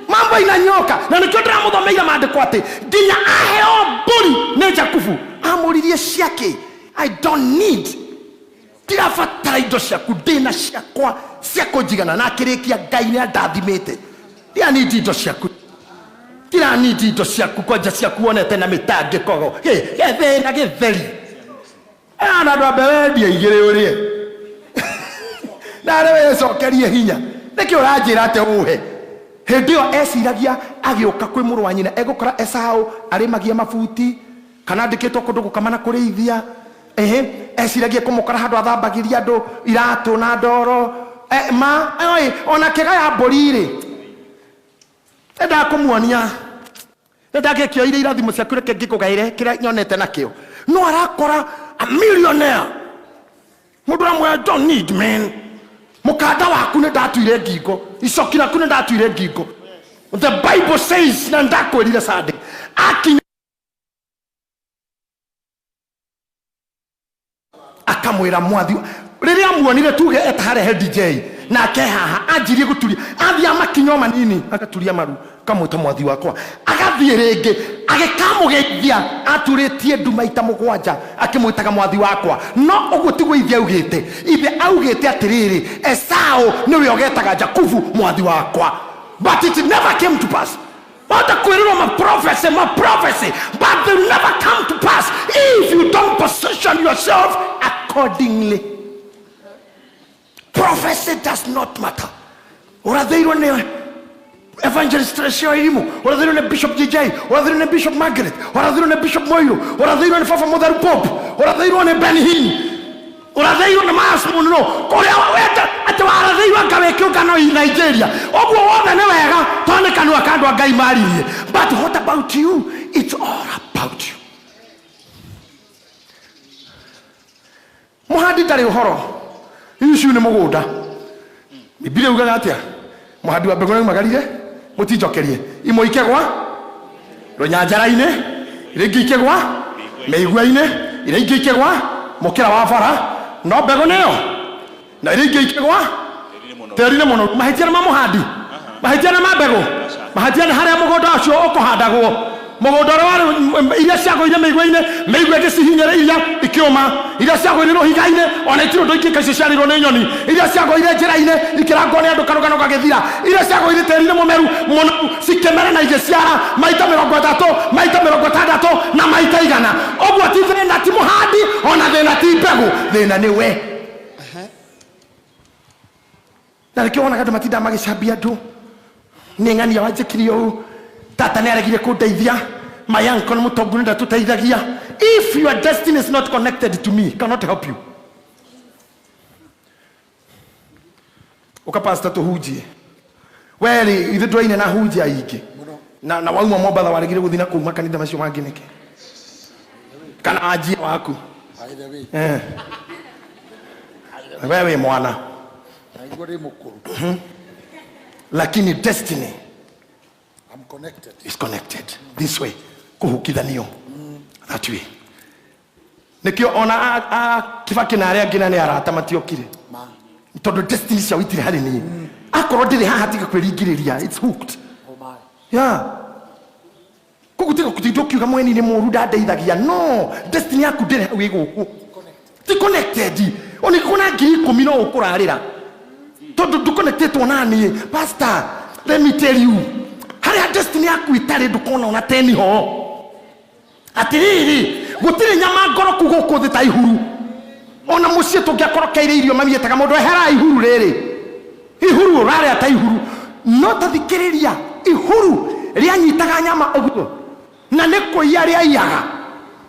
mambo inanyoka na nikyo ndiramuthomeiria maandiko ati nginya aheo mburi ne Jakubu amuririe ciake. I don't need tirabatara indo ciaku ndina ciakwa ciako njigana na akirikia Ngai ni ndathimite ndia need indo ciaku tira need indo ciaku kwanja ciaku wonete na mitangikogo gethe na githeri ana ndo wendia igire urie na rewe cokerie hinya nikyo uranjira ate uhe hendio esiragia agioka kwi muru wa nyina egukora Esau arimagia mafuti kana ndikitwo kundu gukamana kurithia esiragia kumukora handu athambagiria andu iratu na ndoro ma oi ona kega ya borire enda kumuonia enda gekio ire irathimo cia kureke ngikugaire kira nyonete nakio no arakora a millionaire mundu amwe don't need man mukada waku ne ndatuire ngingo icokira ku ne ndatuire ngingo. The Bible says na ndakwirire sande akamwira mwathi riria muonire tuge etahare DJ na kehaha anjirie guturia athia makinyo manini agaturia maru kamwita mwathi wakwa agathie ringi agikamugeithia aturitie ndumaita mugwanja akimwitaga mwathi wakwa no uguo tigwithia ugite ithe augite atiriri Esau niwe ogetaga Jakubu mwathi wakwa, but it never came to pass. What the my prophecy, but they never come to pass if you don't position yourself accordingly. Prophecy does not matter. Or are they on Evangelist Shoimu? Or are they on Bishop DJ? Or are they on Bishop Margaret? Or are they on Bishop Moyo? Or are they on Fafa Mother Pope? Or are they on Ben Hinn? Or are they on the Mass Muno? Or are they on Kawekano in Nigeria? But what about you? It's all about you. Muhadi tari uhoro. Yushu ni muguda. Biblia ugaga atia. Muhadi wa begona magarire. Mutijokerie. Imo ikegwa. Ronyanjara-ine. Iregi ikegwa. Meigwa-ine. Iregi ikegwa. Mukira wa fara. No begoneo. Na iregi ikegwa. Terine mono. Mahitiana ma muhadi. Mahitiana ma bego. Mahitiana haria mugoda acio okuhandagwo. Mugoda wari iria ciago ire meigwa-ine. Meigwa gicihinyere iria ikioma. Iria ciago ire rohiga-ine. Ona itiro ndoikika ciarirwo ni nyoni. Iria ciago ire njira-ine ikirangwo ni andu karugano kagithira. Iria ciago ire terine mumeru muno cikemera na igiciara maita 30 maita 60 na maita 100. Ogwo ti thina ti muhandi ona thina ti mbegu thina ni we. Na nikiona kadu matinda magicambia andu ni ng'ania wanjikirio tata ni aregire kundeithia my uncle mutongu nda tuteithagia. If your destiny is not connected to me, cannot help you. Uka pastor to huji weli ithe dwaine na huji aiki na wauma mobatha waregire guthina kuma kanitha macio mangi niki kana ajia waku wewe mwana Lakini destiny I'm connected. is connected this way. Kuhukithanio. That way. Nikio ona Kibaki na aria ngina ni arata matiokire. Todo destiny cia witire hari ni. Akorwo ndiri haha tiga kwiringiriria. It's hooked. Oh my. Yeah. Kugutika kutindo kiuga mweni ni muru ndadeithagia. No, destiny yaku ndiri wi guku. Ti connected. Oni kuna ngiri 10 no ukurarira. Todo du connected onani. Pastor, let me tell you. Hari destiny yaku itare ndukona ona teni ho. Atiriri, gutire nyama ngoro kuguku thita ihuru. Ona mucie tungiakorokeire irio mamietaga mundu ehera ihuru riri. Ihuru rari ata ihuru. No tathikiriria ihuru rianyitaga nyama uguo. Na niko yari ayaga.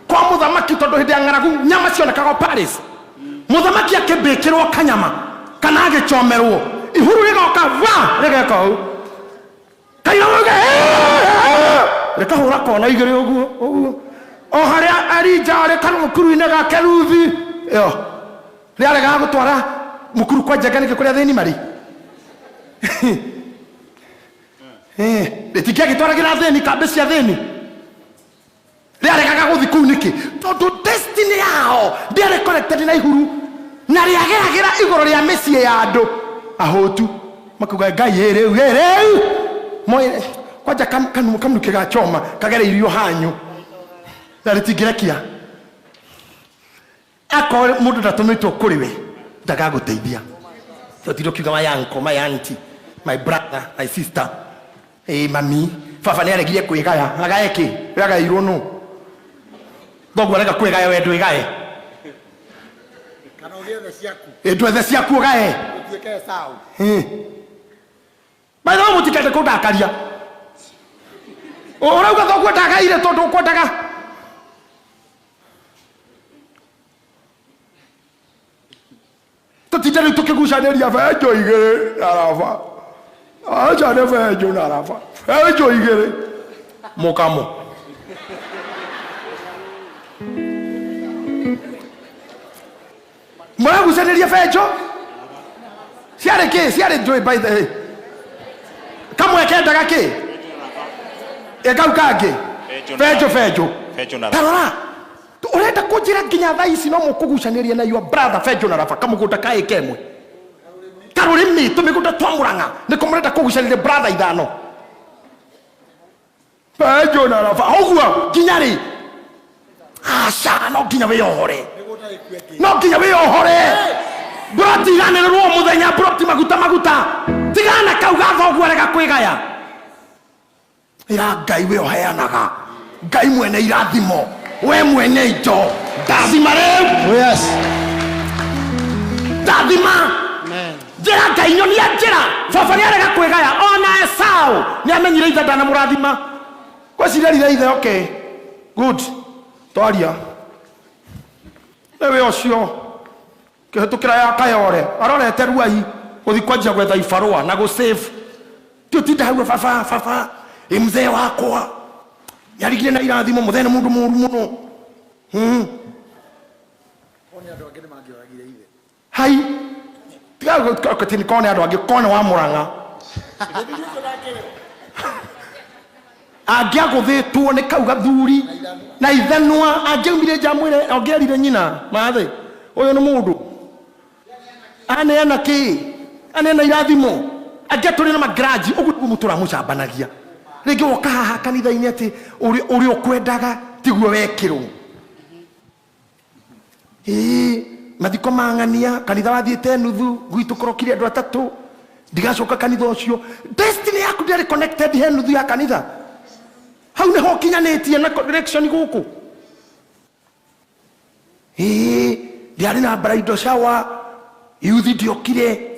Kwa muthamaki tondu hindi ngaragu nyama cionekaga Paris. Muthamaki akibekirwo kanyama kana agichomerwo. Ihuru rigoka va rigeka u. Kaira muge. Reka hura kona igiri uguo. O haria arijare kana mukuru inaga keruthi. Yo. Riale ga gutwara mukuru kwa jagani ke kuria thini mari. Letikia gitwara gira thini kabisa thini. Riale ga guthi kuu niki. Tondu destiny yao ndiare connected na ihuru. Na riageragira igoro ria mesie ya andu. Ahotu makuga ngai reu. Moye kwaja kanu kiga choma kagere irio hanyu. Na letigirekia. Ako mundu ndatumitwo kuri we ndaga guteithia. So tiro kiuga my uncle, my auntie, my brother, my sister. Mami, baba ni aregire kwigaya. Agaye ki? Raga irono. Gogo arega kwigaya we ndwigaye. Kana ugethe ciaku. Ndwethe ciaku ugaye. Utieke sawa. Baitha mutikete kundakaria. Urauga thoguo ndagaire tondu ukwendaga. Tutitari tukigucaniria benjo igiri arafa. Acha ne benjo na arafa. Benjo igiri. Mukamo. Mwana gucaniria benjo? Siare ke, siare joy by the. Kamwe kendaga ke? Ekauka ke? Benjo na. Tarora. Urenda kunjira nginya thaa ici no mukugucaniria na your brother Fejo na Rafa kamugunda kae kemwe. Karurimi tumigunda twamuranga niko murenda kugucaniria brother ithano. Fejo na Rafa ogua nginyari. Asha no nginya we yohore. No nginya we yohore. Broti gane ruo muthenya broti maguta. Tigana kauga thoguo rega kwigaya. Ira ngai we oheanaga. Ngai mwene irathimo. We mwene ito dathima reu. Yes. Dathima. Amen. Jira kainyo ni ajira. Baba ni arega kwigaya ona Esau ni amenyire ithe ndana murathima. Kwacirerire ithe okay. Good. Twaria. Ewe ocio. Kihetukira ya kayore. Arorete ruai uthi kwajia gwetha ibarua na go save. Tutinda hau baba. Mzee wakwa. Yarigire na irathimo muthene mundu muru muno. Oni andu angine mangiragire ithe. Hai. Tiga kotini kone andu angi kone wa muranga. Agia guthitwo ni kauga thuri na ithanwa angiumire jamwire ongerire nyina mathe. Uyu ni mundu. Ane ana ki? Ane na irathimo. Agia turi na magraji ugu mutura mucambanagia. Rege woka haha kanitha-ini ati uri okwendaga tiguo wekirwo. Mathiko mangania kanitha wathiete nuthu gwitu korokire andu atatu ndigacoka kanitha ucio. Destiny yaku ndiri connected he nuthu ya kanitha. Hau niho kinyanitie na connection guku. Ndiari na bridal shower yuthi ndiokire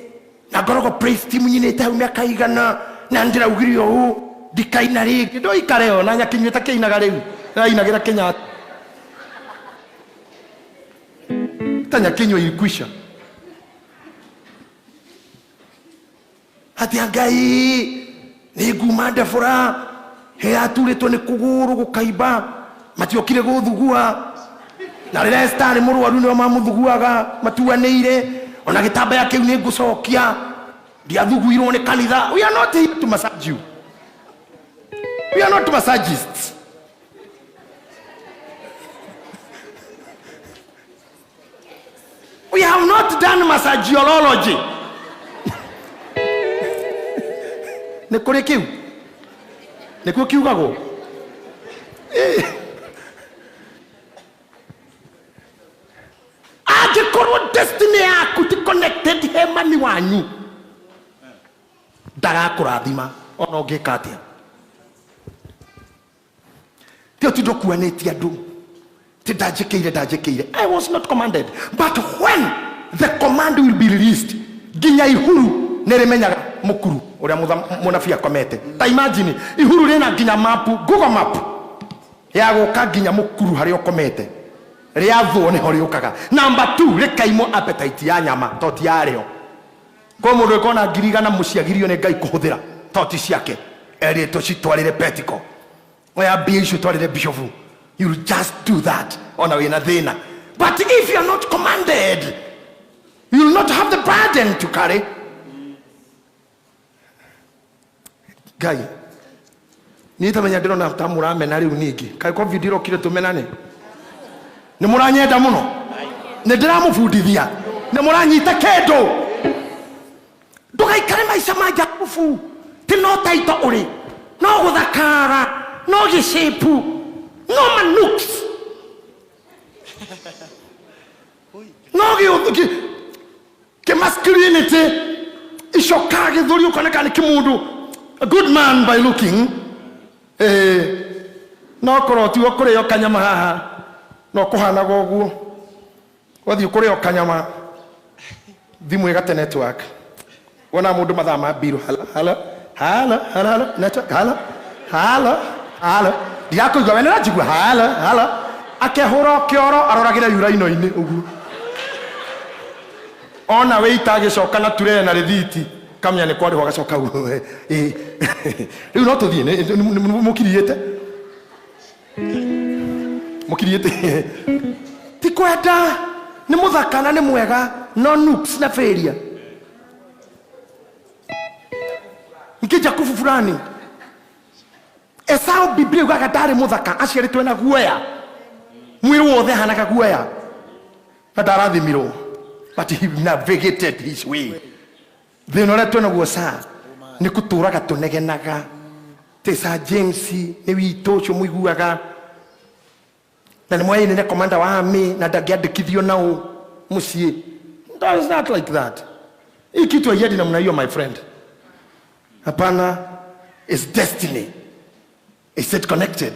na ngorogo praise team nyinite hau miaka igana na ndiraugirio uu dikaina rigi ndo ikareo na nyakinyita kiinaga riu na inagira Kenya tanya kinyo ilikwisha hati Ngai ni gumanda fura he aturitwo ni kuguru gukaiba matiokire guthugua na resta ni murwaru ni mamuthuguaga matuaneire ona gitamba yake ni ngucokia ndiathuguirwo nĩ kanitha. We are not here to massage you. We are not massagists. We have not done massagiology. Nĩ kũrĩ kiu? Nĩkuo kiugagwo? Angĩkorwo destiny yaku ti connected he mami wanyu, ndagakũrathima ona ũngĩka atĩa. Tio ti ndokuanĩtie andũ. Ti ndanjĩkĩire. I was not commanded. But when the command will be released, nginya ihuru nĩrĩmenyaga mũkuru ũrĩa mũnabii akomete. Ta imagine ihuru rĩna nginya map, Google map ya gũka nginya mũkuru harĩa ũkomete. Rĩathwo nĩho rĩũkaga. Number 2, rĩkaimwo appetite ya nyama toti yarĩo. Kwa mũndũ ũkona ngirigana mũciagirio nĩ Ngai kũhũthĩra toti ciake. Erĩtwo citwarĩre Petiko. Oya mbia icio twarĩre bishofu. You'll just do that on a thina. But if you're not commanded, you'll not have the burden to carry. Guy, nitamenya ndĩrona ta mũramena rĩu ningĩ. Kaĩ COVID irokire tũmenane. Nĩ mũranyenda mũno. Nĩ ndĩramũbundithia. Nĩ mũranyita kĩndũ. Ndũgaikare maica ma njakubu. Ti no taito ũrĩ. No gũthakara. No gĩcipu. No manuks. No ke masculinity ishoka githuri ukoneka ni kimundu. A good man by looking. No koroti okureyo kanyama haha. No kuhana goguo. Wathi ukureyo kanyama. Thimu igate network. Wona mundu mathama biru hala network hala Diako igwa wena jigwa hala akehura kioro aroragira yuraino-ini ugu ona weita gicoka na ture na rithiti kamya ni kwari hogacoka riu no tuthie mukiriete ti kwenda ni muthakana ni mwega no nooks na failure nkija kufu fulani Esau Biblia ugaga ndari muthaka aciaritwe na guoya mwiri wothe hanaga guoya na ndarathimirwo but he navigated his way thina uria twinaguo sa ni kuturaga tunegenaga tesa James ni wito ucio muiguaga na ni mwaini ne commander wa army na ndagiandikithio nao mucie. That's not like that. Ikitu ayedi namna hiyo my friend. Hapana, is destiny. Is it connected?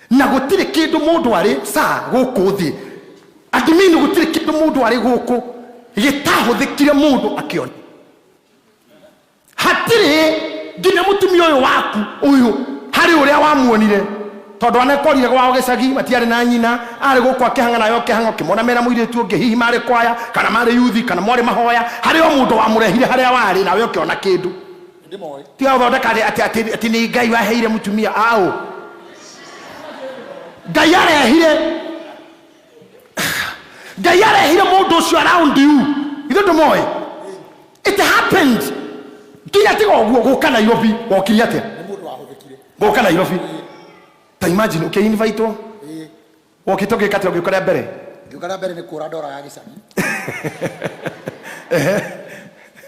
Na gutire kindu mundu ari sa guku thi. Adimini gutire kindu mundu ari guku gitahuthikire mundu akiona. Hatire nginya mutumia uyu waku uyu hari uria wamuonire tondu anekorire gwao gicagi matiari na nyina ari guku akihanga nayo kihango kimona mera muiretu ungi hihi mari kwaya kana mari yuthi kana mori mahoya hari o mundu wamurehire haria wari nawe ukiona kindu. Tia uthondeka ati ni Ngai waheire mutumia ao. Ngai arehire mundu ucio around you. Ithu ndumoe. It happened. Nginya tiga uguo guka Nairobi wokiri atia. Ni mundu wahuthikire. Guka Nairobi. Ta imagine uke invite wo. Wokitoke kati ugikora mbere. Ngikora mbere ni kura ndora ya gicagi.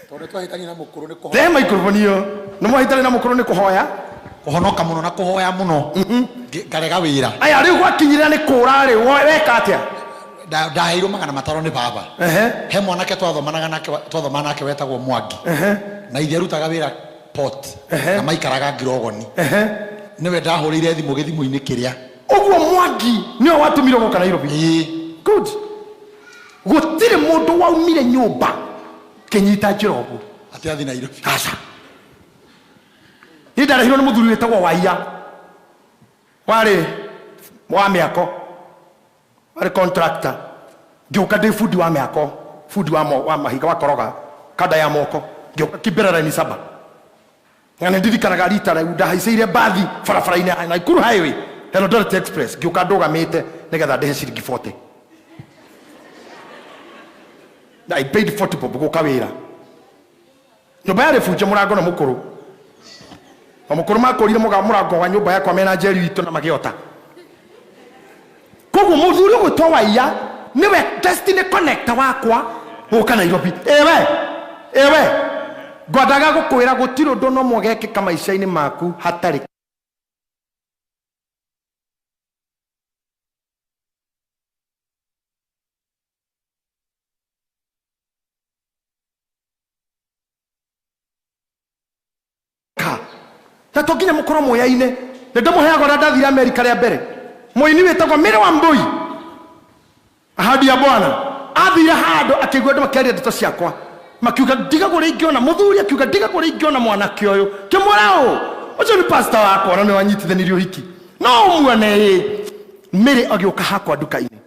Tondu twahitani na mukuru ni kuhoya. Tema ikurubonio. No mwahitani na mukuru ni kuhoya. Kuhonoka muno na kuhoya muno. Ngarega wira. Aya riu gwakinyira ni kura ri weka atia. Ndaheirwo magana mataro ni baba. He mwanake twathomana nake wetagwo Mwangi. Na ithe rutaga wira port. Na maikaraga Ngirogoni. Niwe ndahurire thimu githimu-ini kiria. Uguo Mwangi niwe watumirwo guka Nairobi. Good. Gutire mundu waumire nyumba kenyita Njirogu ati athi Nairobi. Aca. Ni ndarehirwo ni muthuri wetagwo Waia. Wari wa miako. Wari contractor. Ngĩũka ndĩ fundi wa mĩako, fundi wa mahiga wa koroga, kada ya moko. Ngĩũka Kĩmbĩrĩra ni saba. Na ndirikanaga rita rĩu ndahaicĩire bathi barabara-inĩ Naikuru highway, Eldoret Express. Ngĩũka ndũgamĩte nĩgetha ndĩhe ciringi 40. I paid 40 bob gũka wĩra. nyumba ya refuge murango na mukuru makorire murango wa nyumba yakwa mena njeri witũ na magiota koguo muthuri ũgwĩtwo Waiya niwe destiny connector wakwa gũka Nairobi ewe ngwendaga gũkwĩra gũtirĩ ũndũ no mwagekĩka maica-inĩ maku hatarĩ na tonginya mukoro moya-ine ndamuheaga na ndathira Amerika rĩa mbere muini wĩtagwo Mĩrĩ wa Mbũi ahadi ya Bwana athire handũ akĩigua andũ makĩaria ndeto ciakwa makiuga ndigagũrĩ ingĩona mũthuri akiuga ndigagũrĩ ingĩona mwanake ũyũ kĩmũra ũcio nĩ pastor wakwa na nĩ wanyitithanirio hiki no muone Mĩrĩ agĩũka hakwa nduka-inĩ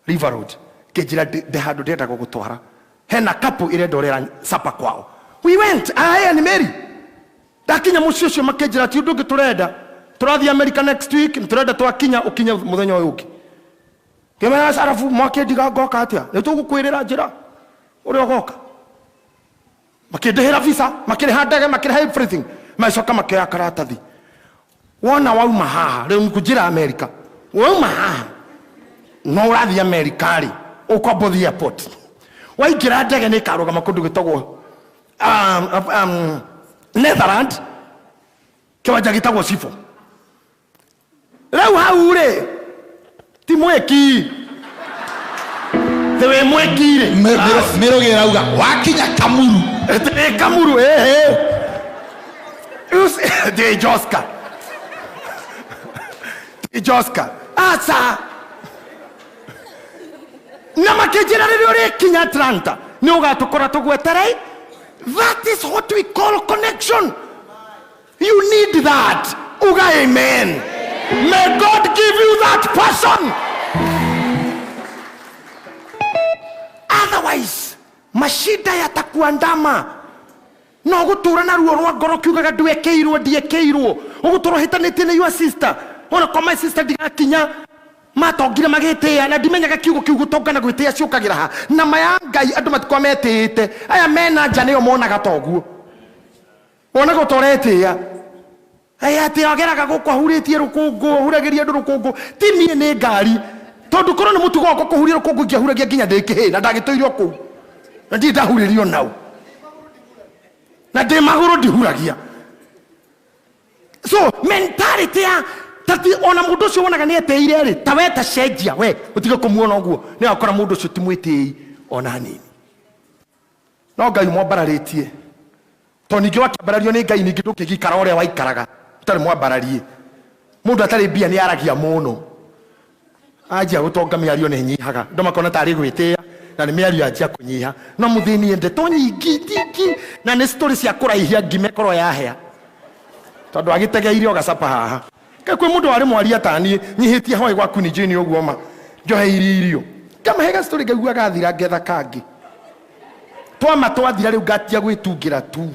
River Road kĩnjĩra ndĩ handũ ndĩendaga gũtwara hena couple ĩrendorera sapa kwao we went aya nĩ Mĩrĩ ndakinya mucio cio makenjira ti undu ngiturenda turathi America next week nturenda twakinya ukinya muthenya uyu ungi kemera sarafu mwake ndiga ngoka atia ni tugukwirira njira uri ogoka makindihira visa makiriha ndege makiriha everything macoka makioya karatathi wona wauma haha riu nkujira America wauma haha no urathi America ri ukombothi airport waingira ndege ni karuga makundu gitagwo Netherlands kiwanja gitagwo Sifo rau hau ri ti mweki tewe mweki ri Mĩrũgĩ rauga wakinya Kamuru Kamuru de Joska asa na makejera ri kinya Atlanta ni ugatukora tugweterei. That is what we call connection. You need that. Uga amen. May God give you that person. Otherwise, mashida yatakuandama. No gutura na ruo rwa ngoro kiugaga ndiekeirwo. Ugutura hitanite na your sister. Ona kwa my sister ndigakinya. Matongire magetea na ndimenyaga kiugo gutongana gwitia ciukagira ha na maya Ngai andu matikometete aya mena nja niyo monaga toguo ona gutoretia aya ati ogeraga gukwa huritie rukungu huragiria andu rukungu timie ni ngari tondu korwo ni mutugo wako kuhuria rukungu ngihuragia nginya ndikihe na ndagitoirio ku na ndi ndahuririo nau na ndi maguru ndihuragia so mentality ya tati ona mundu cio wonaga ni eteire ri ta weta cenjia we utiga kumuona uguo ni akora mundu cio timwitei ona nini no Ngai mwambararitie to ningi wakiambarario ni Ngai ningi ndukigikara uria waikaraga utari mwambararie mundu atari bia ni aragia muno ajia gutonga miario ni nyihaga ndo makona tari gwitia na ni miario ajia kunyiha no muthini ende to nyingi na ni story cia kuraihia ngimekoro ya hea tondu agitegeire ogacapa haha kakwe mundu wari mwaria tani nyihitie hoi gwaku ni jini oguo ma njohe irio kama hega story gaigua gathira ngetha kangi twama twathira riu gatia gwitungira tu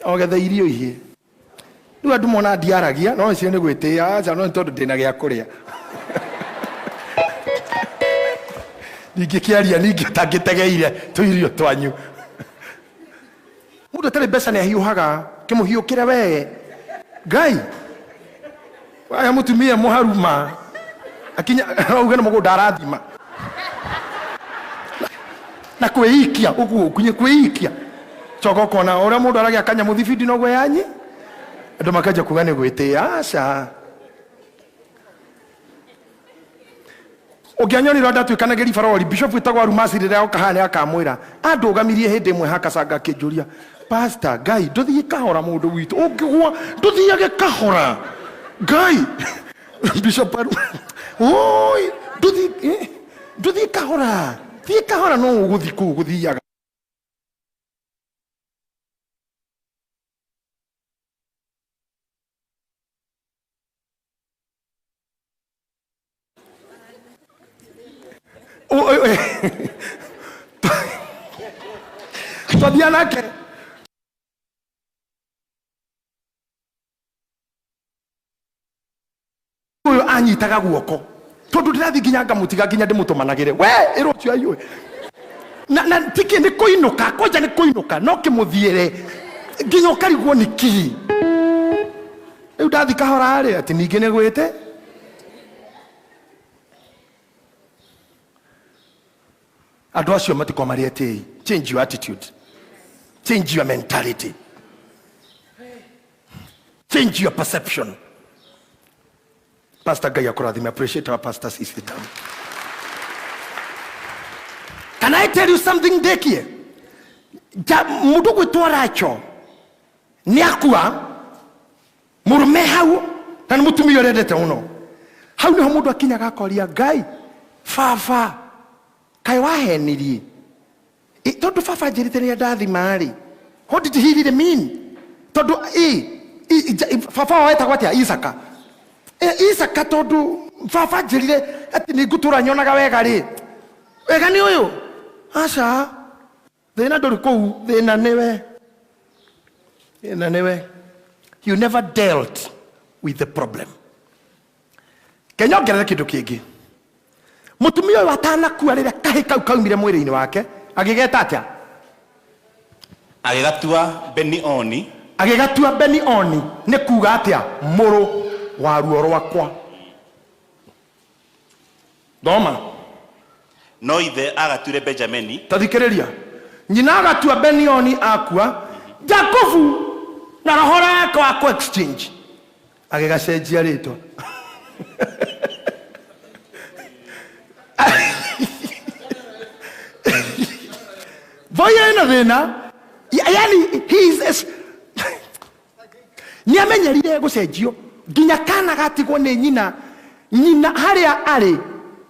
ogetha irio ihie riu andu mona ndiaragia no cio ni gwitia acha no tondu ndina gia kuria ningikiaria ningi tangitegeire tu irio twanyu mundu tare besa ni hiuhaga kimuhiukire we Ngai waya mutumia muharuma akinya auga no mugo ndarathima na kwiikia uguo kunye kwiikia choko kona ora mundu aragia kanya muthibidi no gwe yanyi andu makaja kuga ni gwitia aca ugianyoni ronda twikanagiri farori bishop witagwa rumasi rira okahane akamwira andu ugamirie hindi imwe hakacanga kijuria pastor Ngai nduthie kahora mundu witu ungigwa nduthiage kahora Ngai bishop oi nduthie kahora no uguthiku guthiaga Todianake uyo anyitaga guoko tondu ndirathi nginya ngamutiga nginya ndimutumanagire we irocio ayue na tiki ni kuinuka koja ni kuinuka no kimuthiere nginya ukarigwo ni ki riu ndathi kahora ri ati ningi ni gwite andu acio matiko marieti. Change your attitude, change your mentality, change your perception. Pastor Gaya Korathime, appreciate our pastors. Sit down. Can I tell you something, Dekie? Mudu gwitwara cho ni akua murume hau na mutumia urendete muno hau ni mudu akinyaga akoria Ngai baba kai wahenirie tondu baba njirite ni ndathima ri. What did he really mean? Tondu baba wetagwo atia Isaka Isaka tondu baba njirire ati ni ngutura nyonaga wega ri wega ni uyu aca thina nduri kou thina niwe. You never dealt with the problem. Kenya ongerere kindu kingi mutumia uyu atanakua riria kahi kau kaumire mwiri-ini wake agigeta atia agigatua Beni-Oni. Agigatua Beni-Oni ni kuga atia muru wa ruo rwakwa. Doma No ithe agatuire Benjamini. Tathikiriria nyina agatua Beni-Oni akua Jakobu na roho yake wa exchange agigacenjia ritwa voya ina thina yani he is ni amenyerire gucenjio nginya kana gatigwo ni nyina haria ari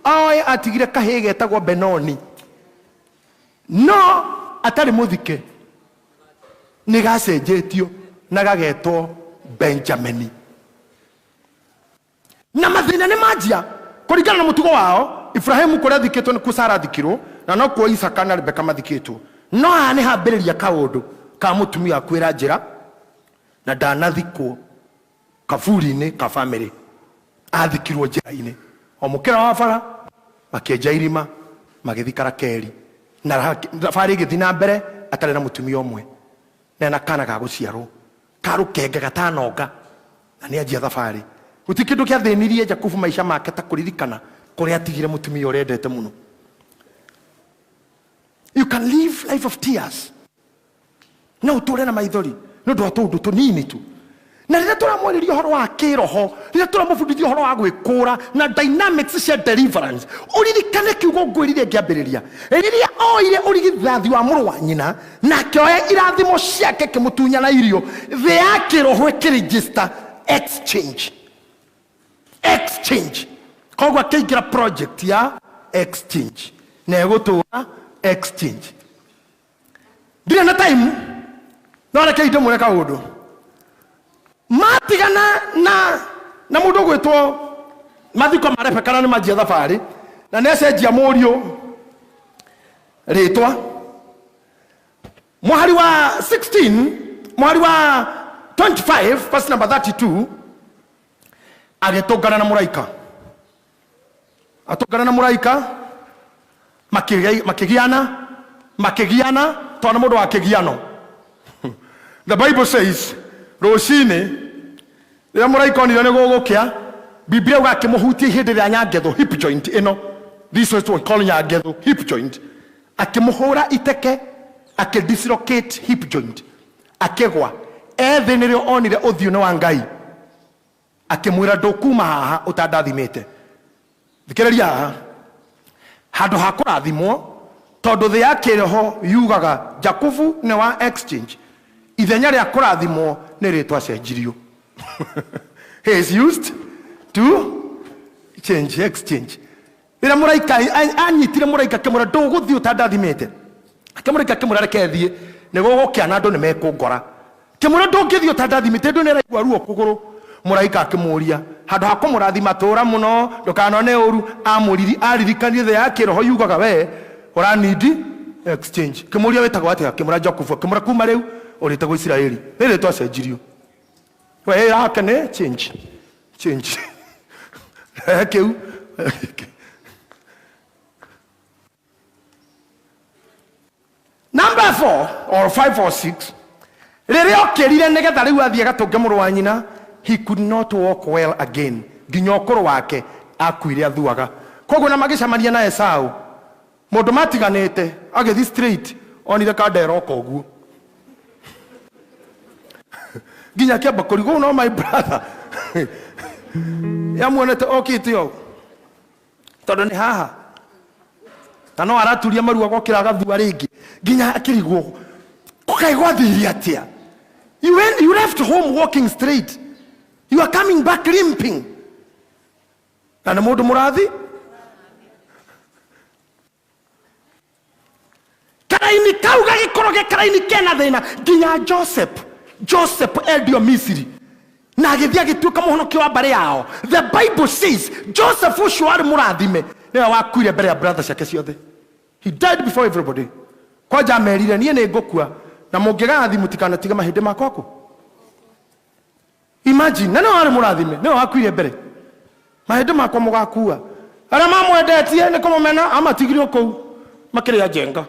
oe atigire kahi getagwo Benoni no atari muthike ni gacenjetio na gagetwo Benjamini. Na mathina ni majia kuringana na mutugo wao. Ibrahimu kuria thikitwo ni kusara thikirwo na no kuo Isaka na Rebeka mathikitwo no ani hambiriria kaundu ka mutumia akwira njira na ndanathikwo kaburi-ini ka family athikirwo njira-ini o mukira wa bara makienja irima magithika Rakeli na thabarĩ ĩgĩthiĩ na mbere atarĩ na mutumia umwe na kana ga guciarwo karukenga gatanonga na nĩ anjia thabarĩ. Guti kindu kiathĩnirie Jakubu maisha make ta kuririkana kuria atigire mutumia urendete muno. You can live life of tears no uture na maithori no ndo tundu tunini tu na rĩrĩa tũramwarĩria ũhoro wa kĩroho rĩrĩa tũramũbundithia ũhoro wa gwĩkũra na dynamics cia deliverance uririkane kiugo ngwĩrire ngĩambĩrĩria rĩrĩa oire ũrigithathi wa mũrũ wa nyina na kĩoya irathimo ciake kĩmũtunya na irio thĩ ya kĩroho ĩkĩregister exchange koguo akĩingĩra project ya exchange na ĩgũtũra exchange. Ndirĩ na time no reke ndĩmwĩre kaũndũ matigana na mundu gwitwo mathiko marepekana ni majia thabarĩ na necenjia mũriũ ritwa mwari wa 16 mwari wa 25 verse number 32 agĩtũngana na mũraika makĩgiana tondũ mũndũ wa kĩgiano. The Bible says rũcinĩ rĩrĩa mũraika onire nĩ gũgũkĩa Biblia auga akĩmũhutia ihĩndĩ rĩa nyangetho hip joint ĩno, this is what we call nyangetho hip joint, akĩmũhũra iteke akĩdislocate hip joint akĩgwa ethĩ nĩrĩo onire ũthiũ nĩ wa Ngai akĩmwĩra ndũkuma haha ũtandathimĩte. Thikĩrĩria haha handũ ha kũrathimwo tondũ thĩ ya kĩroho yugaga Jakubu nĩ wa exchange ithenya rĩa kũrathimwo nĩ rĩtwa cenjirio. He is used to exchange. Rĩrĩa mũraika anyitire mũraika akĩmwĩra ndũgũthiĩ ũtandathimĩte akĩmũraika akĩmwĩra reke thiĩ nĩ gũgũkĩa na andũ nĩ mekũngora akĩmwĩra ndũngĩthiĩ ũtandathimĩte ndũ nĩ araigua ruo kũgũrũ. Mũraika akĩmũria handũ ha kũmũrathima tũra mũno ndũkanone ũru aririkanie thĩ ya kĩroho yugaga we ũranidi exchange. Kĩmũria wĩtagwo atĩa akĩmwĩra Jakubu akĩmwĩra kuma rĩu ũrĩtagwo Isiraeli rĩrĩ twacenjirio we yake nĩ change kĩu Number 4 or 5 or 6. Rĩrĩa okerire nĩgetha rĩu athiĩ agatũnge mũrũ wa nyina, he could not walk well again. Nginya ũkũrũ wake akuire athuaga. Koguo na magĩcamania na Esau, mũndũ matiganĩte agĩthiĩ straight onire kanderoka ũguo. Nginya kĩamba kũrigwo, no my brother. Yamuonete okĩte o tondũ nĩ haha na no araturia marua gokĩra gathua rĩngĩ. Nginya akĩrigwo kukai gwathire atĩa. You left home walking straight, you are coming back limping. Na nĩ mũndũ mũrathi. Karaini kau gagĩkorwo gĩkaraini kena thĩna. Nginya Joseph endio Misiri na agĩthiĩ agĩtuĩka mũhonokia wa mbarĩ yao. The Bible says Joseph ũcio arĩ mũrathime nĩwe wakuire mbere ya brothers ciake ciothe. He died before everybody. Kwanja amerire niĩ nĩ ngũkua na mũngĩgathi mũtikanatige mahĩndĩ makwa kũ. Imagine, na nĩwe arĩ mũrathime nĩwe wakuire mbere. Mahĩndĩ makwa mũgakua. Arĩa mamwendetie nĩ kũmũmena amatigire kũu makĩrĩa njenga.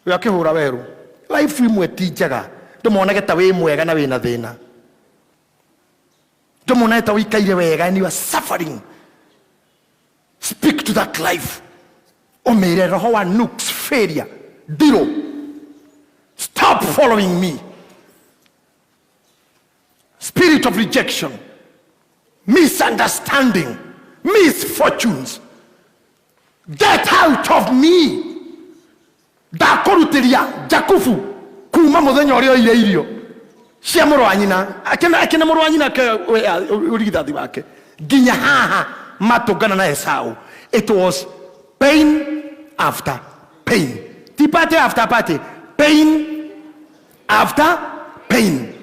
We akĩhũra werũ. Life imwe ti njega. Ndũmonage ta wĩ mwega na wĩna thĩna. Ndũmonage ta wĩikaire wega and you are suffering. Speak to that life. Omere roho wa nooks, failure, diro. Stop following me. Spirit of rejection, misunderstanding, misfortunes. Get out of me. Ndakorutiria Jakufu kuma muthenya uria oire irio cia mũrũ wa nyina akena mũrũ wa nyina urigithathi wake nginya haha matũngana na Esau. It was pain after pain. Ti party after party. Pain after pain.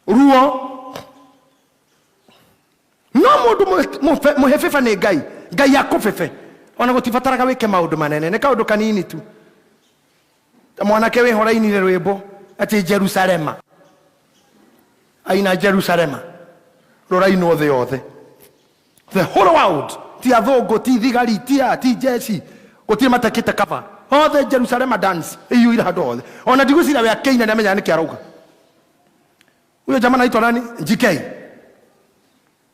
Ruo. No mũndũ mũhebeba nĩ Ngai. Ngai akũbebe. Ona gũtibataraga wĩke maũndũ manene. Nĩ kaũndũ kanini tu. Mwanake wĩ hora-inire rwĩmbo atĩ Jerusalema. Aina Jerusalema. Rũra-inwo thĩ yothe. The whole world. Ti athũngũ, ti thigari, ti jeshi. Gũtirĩ matakĩte kaba. Othe Jerusalema dance. Iyuire handũ hothe. Ona ndigwĩciria we akĩina nĩamenya nĩkĩ arauga. Huyo jamaa anaitwa nani? Gitahi.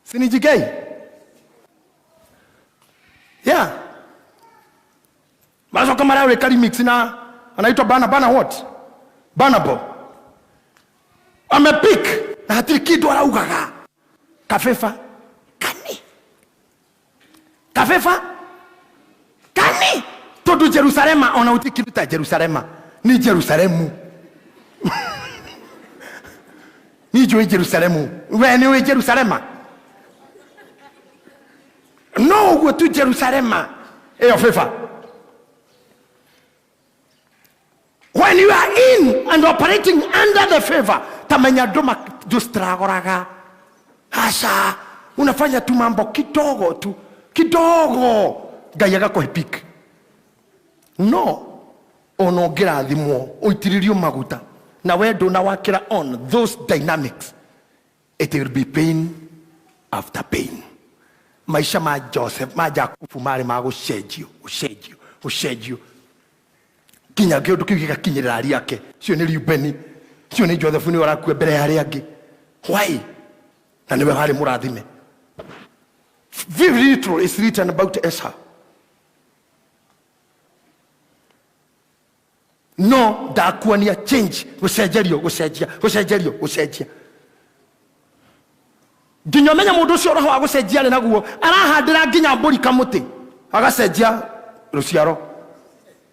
Si ni Gitahi? Yeah. Mazo kama leo rekali mix na anaitwa Bana what? Banabo. Amepik na hatiri kitu araugaga. Kafefa kani. Kafefa kani. Todo Jerusalema ona utikiruta Jerusalema. Ni Jerusalemu. Ni joi Jerusalemu. We ni Jerusalema. No, go to Jerusalema. Eyo fefa. When you are in and operating under the favor, tamanya doma justragoraga. Hasha, unafanya tu mambo kidogo tu. Kidogo. Gayaga kwa hipik. No. Onogira dhimo. Oitiririo maguta. Na wedo na wakira on those dynamics. It will be pain after pain. Maisha ma Joseph, ma Jakufu mari mago ushejio. Kinya gĩũndũ kĩu gĩgakinyĩrĩra ari yake. Cio nĩ Rubeni, cio nĩ Joseph nĩ warakua mbere ya arĩa angĩ. Why? Na nĩwe harĩ mũrathime. Very little is written about Esau. No, ndakuania change, gũcenjerio. Nginya menya mũndũ ũcio roho wa gũcenjia rĩ naguo arahandĩra nginya mbũri kamuti agacenjia rũciaro.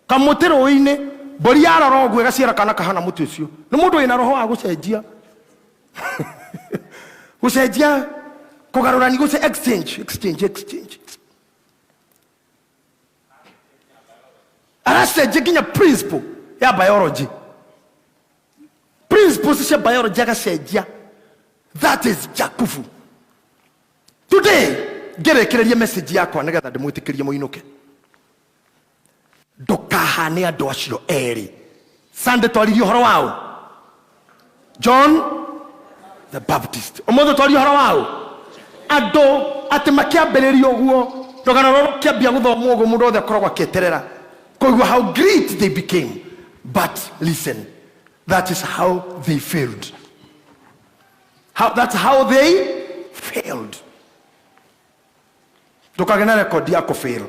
Kamuti rũĩ-inĩ mbũri yarora ũguo ĩgaciara kana kahana mũtĩ ũcio. Nĩ mũndũ wĩna roho wa gũcenjia. Gũcenjia kũgarũrani exchange. Aracenjia nginya principle ya biology. Principles cia biology agacenjia. That is Jakufu. Today, ngerekereria message yakwa nĩgetha ndĩmwĩtĩkĩrie mũinũke. Ndũkahane andũ acio erĩ. Sunday twaririe ũhoro wao. John the Baptist. Ũmũthĩ twaririe ũhoro wao. Andũ atĩ makĩambĩrĩria ũguo rũgano rũrũ kĩambia gũthomwo ũguo mũndũ othe akoragwo akĩeterera how great they became. But listen, that is how they failed. That's how they failed. Tukagena record yako fail.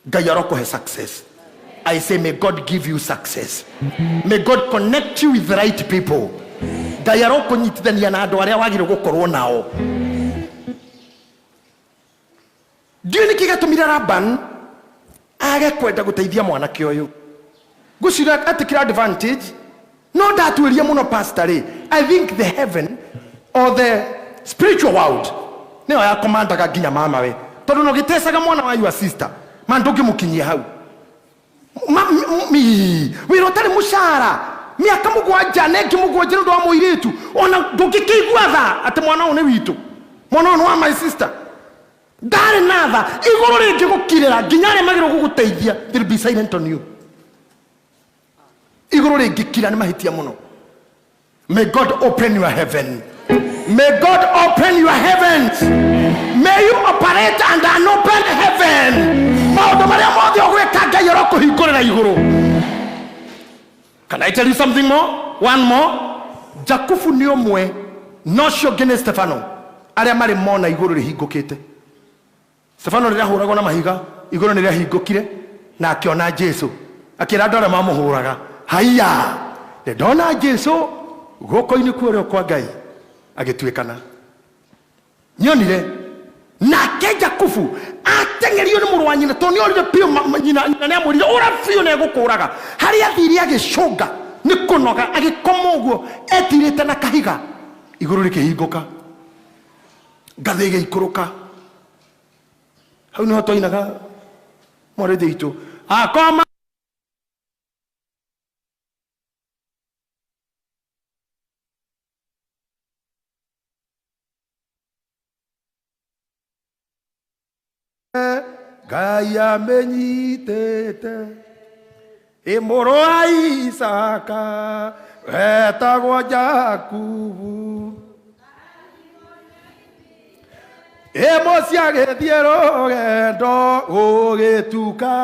Gayaroko has success. I say, may God give you success. May God connect you with the right people. Gayaroko nyitithania na andu aria wagire gukorwo nao. Ndiũ nĩ kĩgatũmire Laban age kwenda gũteithia mwanake ũyũ. Ngũcira atikira advantage. No ndatuĩria mũno pastor rĩ. I think the heaven or the spiritual world nĩyo ya komandaga nginya mama we. Tondũ no gĩtecaga mwana wa your sister. Man ndũngĩmũkinyia hau. Wĩra ũtarĩ mũcara. Mĩaka mũgwanja na ĩngĩ mũgwanja nĩ ũndũ wa mũirĩtu. Ona ndũngĩkĩigua tha atĩ mwana ũyũ nĩ witũ. Mwana ũyũ nĩ wa my sister. Ndari natha iguru ringi gukirira nginya arĩa magĩrĩirwo gũgũteithia they'll be silent on you. Iguru ringi kira nĩ mahĩtia mũno. May God open your heaven. May God open your heavens. May you operate under an open heaven. Maũndũ marĩa mothe ũgwĩka Ngai arokũhingũrĩra iguru. Can I tell you something more? One more. Jakubu nĩ ũmwe no cio ngene Stefano arĩa marĩ mona iguru rĩhingũkĩte. Stefano nĩ rahũragwo na mahiga, iguru nĩ rĩahingũkire na akiona Jesu. Akĩra andũ arĩa mamũhũraga, haiya, ndona Jesu gũkũ-inĩ kuo kwa Ngai agĩtuĩkana. Nyonire nake Jakubu ateng'erio nĩ mũrũ wa nyina tondũ nĩorire piũ nyina nĩ amwĩrire ũra biũ nĩ egũkũraga. Harĩa athire agĩcũnga nĩ kũnoga agĩkoma ũguo etirĩte na kahiga. Iguru rĩkĩhingũka, ngathĩ ĩgĩikũrũka. Hau nĩho twainaga mwarĩthĩ itũ akoma Ngai amenyitĩte mũrũ wa Isaka wetagwo Jakubu. Mũciĩ agĩthiĩ rũgendo gũgĩtuka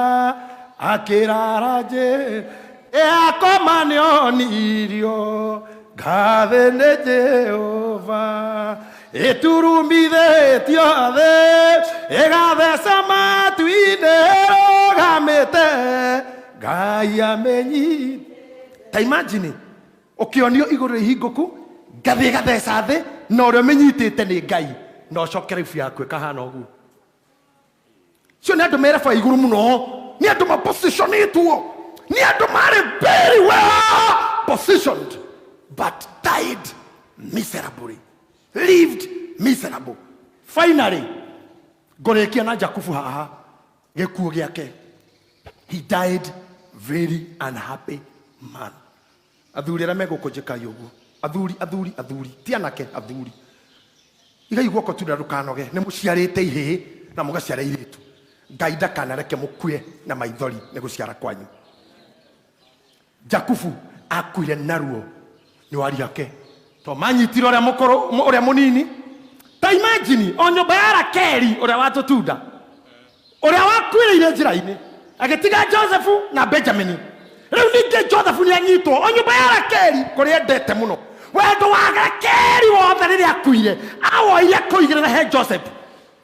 akĩrara akoma nĩonirio ngathĩ nĩ Jehova ĩturumithĩtio thĩ ĩgatheca matu-inĩ rũgamĩte Ngai amenyitĩte. Ta imagine ũkĩonio igũrũ rĩhingũku ngathĩ ĩgatheca thĩ na ũrĩa ũmenyitĩte nĩ Ngai. No cokere fiakwe kahana ũguo. Cio nĩ andũ mereba igũrũ mũno. Nĩ andũ mapositionĩtwo. Nĩ andũ marĩ very well positioned but died miserably. Lived miserable. Finally, ngũrĩkia na Jakubu haha gĩkuũ gĩake. He died very unhappy man. Athuri arĩa megũkũnjĩkai ũguo. Athuri. Ti anake athuri. Igai guoko tu ndukanoge nĩ mũciarĩte ihĩ na mũgaciara irĩtu. Ngai ndakanareke mũkue na maithori nĩ gũciara kwanyu. Jakubu akuire naruo nĩ wari yake. To manyitire ũrĩa mũkũrũ ũrĩa mũnini. Ta imagine o nyũmba ya Rakeli ũrĩa watũtunda. Ũrĩa wakuĩrĩire njĩra-inĩ. Agĩtiga Josephu na Benjamin. Rĩu ningĩ Josephu nĩ anyitwo o nyũmba ya Rakeli kũrĩa endete mũno. Wendo wa Rakeli wothe rĩrĩa akuire awoire kũigĩrĩra he Joseph.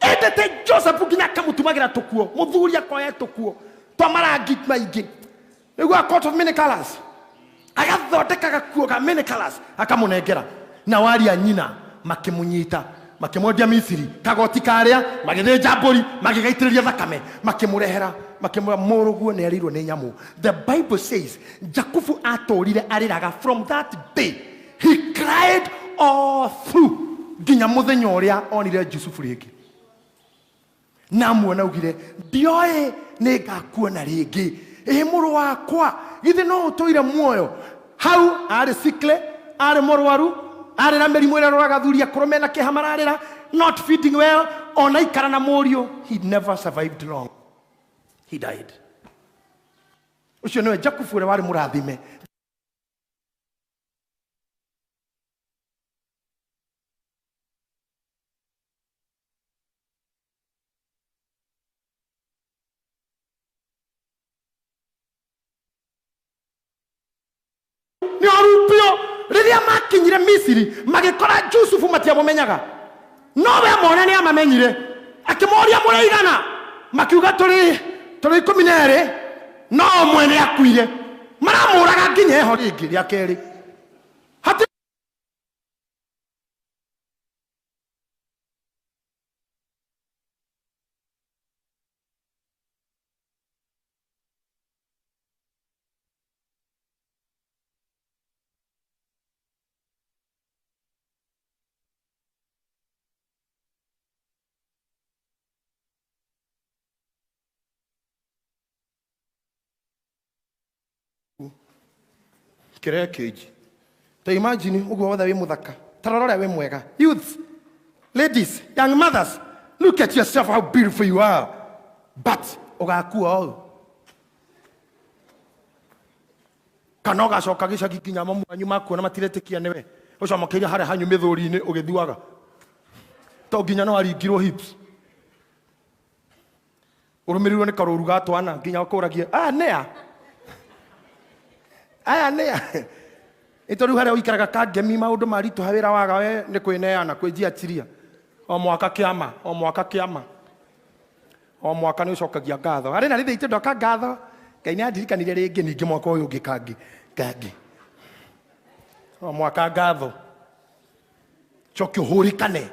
Endete Joseph nginya akamũtumagĩra tũkuo. Mũthuri akoya tũkuo twa marangi maingĩ. Nĩguo coat of many colors. Agathondeka gakuo ka many colors akamũnengera. Na waria nyina makĩmũnyita makĩmwendia Misiri kagoti karĩa magĩthĩnja mbũri magĩgaitĩrĩria thakame makĩmũrehera makĩmwĩra mũrũguo nĩ arirwo nĩ nyamũ. The Bible says Jakubu atũrire arĩraga from that day. He cried all through. Nginya mũthenya ũrĩa onire Jusufu rĩngĩ. Na muona ugire ndioe nĩ ngakuona rĩngĩ. Mũrũ wakwa githĩ no ũtũire muoyo. Hau arĩ sikle arĩ mũrwaru arĩ na mĩrimũ ĩrĩa roraga thuri akũrũ mena kĩha mararĩra. Not feeding well. Ona ikara na mũriũ. He never survived long. He died. Ucio nĩwe Jakubu ũrĩa warĩ mũrathime. ni orupio riria makinyire Misiri magikora Yusufu matiamumenyaga no we mona ni amamenyire akimoria mureigana makiuga turi 12 no mwene akuire maramuraga nginya eho ringi ria keri hati kire keji to imagine ugo wothe wi muthaka tarorore wi mwega youths ladies young mothers look at yourself how beautiful you are but ugakua o kanoga coka gicagi kinya mamu makuona matiretikia niwe ucomokeire hare hanyu mithuri-ini ugithuaga to nginya no aringirwo hips urumirirwo ni karuru gatwana nginya ukuragie nea aya nea ito riu hare uikaraga kangemi maundu maritu hawira waga we ni kwineana kwijia chiria o mwaka kiama o mwaka ni ucokagia ngatho ari na rithi ndoka ngatho Ngai ni andirikanire ringi ningi mwaka uyu ungi kangi o mwaka ngatho coki uhurikane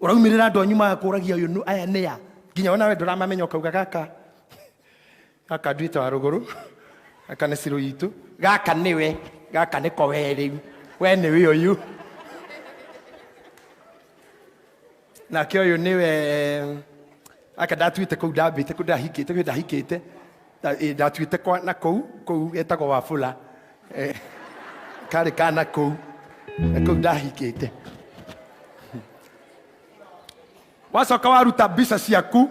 uraumirira andu anyuma kuragia uyu aya nea nginya ona we nduramamenya ukauga gaka ndwite wa ruguru aka nĩ ciro itu gaka niwe gaka nĩ kowe riu we niwe uyu nake uyu niwe aka ndatuite kuu ndambite kuu ndahikite ndatuite kwa na kuu etagwo Wafula kari kana kuu kuu ndahikite wacoka waruta mbica ciaku